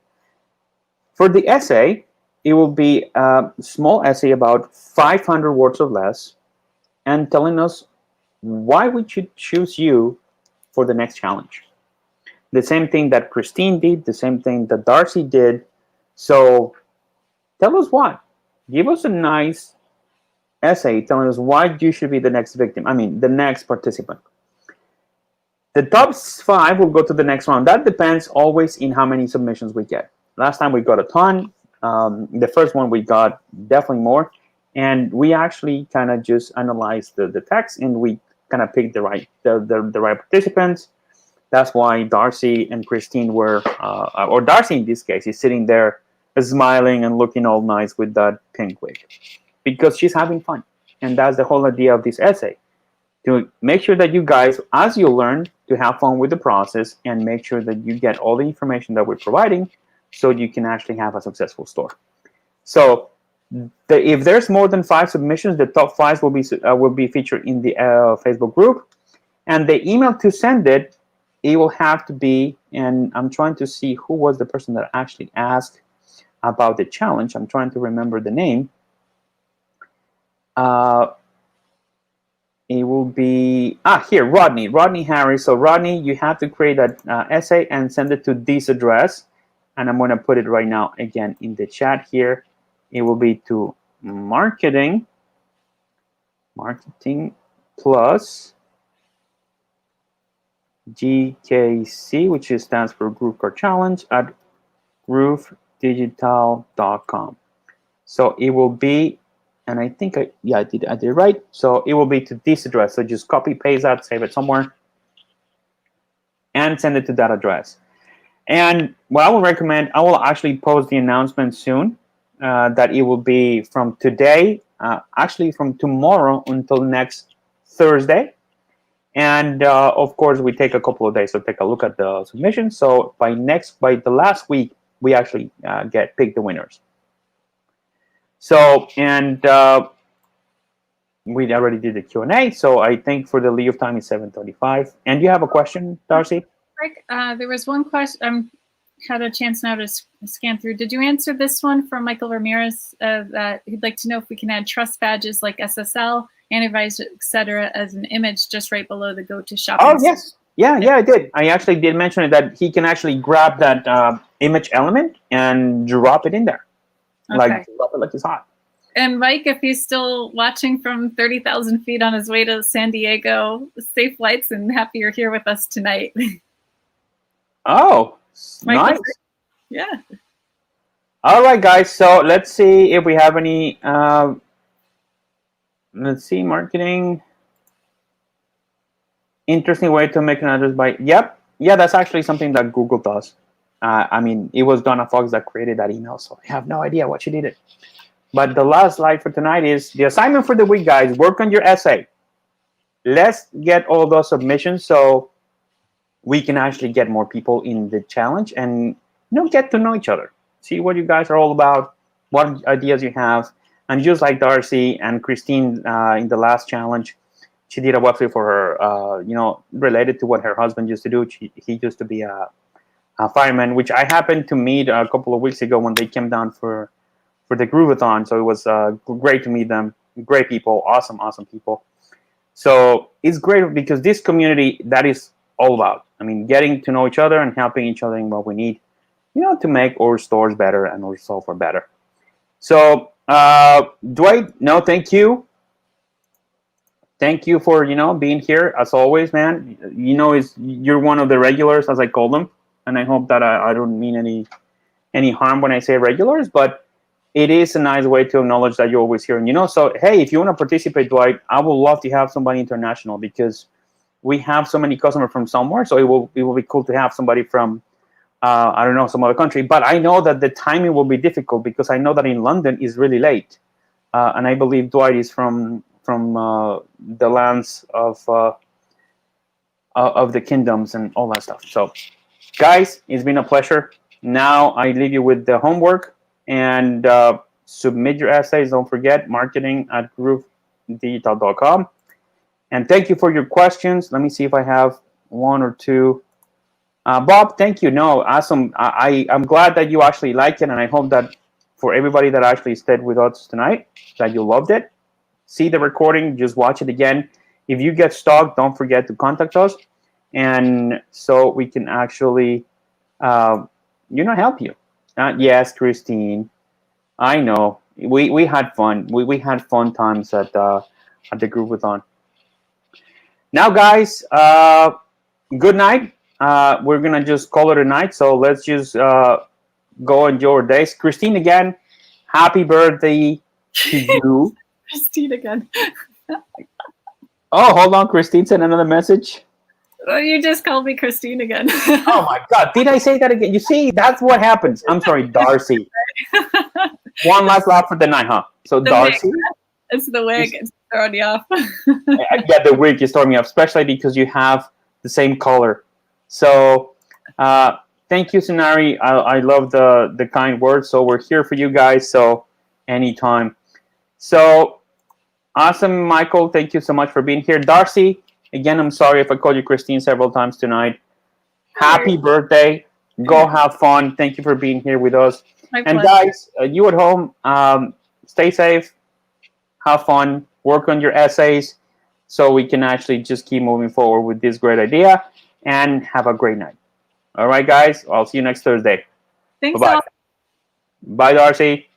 For the essay, it will be a small essay about 500 words or less, and telling us why we should choose you for the next challenge. The same thing that Christine did, the same thing that Darcy did. So tell us why. Give us a nice essay telling us why you should be the next victim. I mean, the next participant. The top 5 will go to the next round. That depends always in how many submissions we get. Last time we got a ton. The first one we got definitely more. And we actually kind of just analyzed the text, and we kind of picked the right participants. That's why Darcy and Christine were, or Darcy in this case, is sitting there smiling and looking all nice with that pink wig, because she's having fun. And that's the whole idea of this essay, to make sure that you guys, as you learn, to have fun with the process and make sure that you get all the information that we're providing so you can actually have a successful store. So if there's more than 5 submissions, the top 5 will be featured in the Facebook group. And the email to send it will have to be, and I'm trying to see who was the person that actually asked about the challenge. I'm trying to remember the name. It will be, here, Rodney Harris. So Rodney, you have to create that essay and send it to this address. And I'm going to put it right now again in the chat here. It will be to marketing plus GKC, which stands for Groovekart Challenge, at groovedigital.com. So it will be, and I think I did it right. So it will be to this address. So just copy paste that, save it somewhere, and send it to that address. And what I will recommend, I will actually post the announcement soon. That it will be from today, actually from tomorrow until next Thursday. And of course, we take a couple of days to take a look at the submissions. So by the last week, we actually pick the winners. So, and we already did the Q&A. So I think for the leave time is 7:35. And you have a question, Darcy? Rick, there was one question. Had a chance now to scan through. Did you answer this one from Michael Ramirez that he'd like to know if we can add trust badges like SSL antivirus, etc., as an image just right below the go to shopping. Oh, yes. Yeah, I did. I actually did mention it, that he can actually grab that image element and drop it in there. Okay. Like, drop it like it's hot. And Mike, if he's still watching from 30,000 feet on his way to San Diego, safe flights and happy you're here with us tonight. Oh, Michael, nice. Yeah. All right, guys. So let's see if we have any. Let's see, marketing. Interesting way to make an address by. Yep. Yeah, that's actually something that Google does. I mean, it was Donna Fox that created that email, so I have no idea what she did it. But the last slide for tonight is the assignment for the week, guys. Work on your essay. Let's get all those submissions so we can actually get more people in the challenge and get to know each other. See what you guys are all about, what ideas you have. And just like Darcy and Christine in the last challenge, she did a website for her, related to what her husband used to do. He used to be a fireman, which I happened to meet a couple of weeks ago when they came down for the Grooveathon. So it was great to meet them. Great people, awesome people. So it's great because this community, that is all about. I mean, getting to know each other and helping each other in what we need, to make our stores better and our software better. So, Dwight, no, thank you. Thank you for, being here as always, man. You're one of the regulars, as I call them. And I hope that I don't mean any harm when I say regulars, but it is a nice way to acknowledge that you're always here. And, so, hey, if you want to participate, Dwight, I would love to have somebody international because we have so many customers from somewhere. So it will be cool to have somebody from, I don't know, some other country. But I know that the timing will be difficult because I know that in London is really late. And I believe Dwight is from the lands of the kingdoms and all that stuff. So, guys, it's been a pleasure. Now I leave you with the homework and submit your essays. Don't forget, marketing@groovedigital.com. And thank you for your questions. Let me see if I have one or two. Bob, thank you. No, awesome. I'm glad that you actually liked it, and I hope that for everybody that actually stayed with us tonight, that you loved it. See the recording, just watch it again. If you get stuck, don't forget to contact us, and so we can actually, help you. Yes, Christine, I know. We had fun. We had fun times at the Grooveathon. Now, guys, good night. We're gonna just call it a night. So let's just go enjoy our days. Christine, again, happy birthday to you. Christine again. Oh, hold on. Christine sent another message. Oh, you just called me Christine again. Oh my God! Did I say that again? You see, that's what happens. I'm sorry, Darcy. One last laugh for the night, huh? So Darcy. It's the wig. It's throwing you off. Yeah, the wig is throwing me off, especially because you have the same color. So, thank you, Sonari. I love the kind words. So we're here for you guys. So anytime. So awesome, Michael. Thank you so much for being here. Darcy, again, I'm sorry if I called you Christine several times tonight. Happy birthday. Go have fun. Thank you for being here with us. My and pleasure. guys, you at home, stay safe. Have fun. Work on your essays so we can actually just keep moving forward with this great idea. And have a great night. All right, guys. I'll see you next Thursday. Thanks Bye-bye. a lot. Bye, Darcy.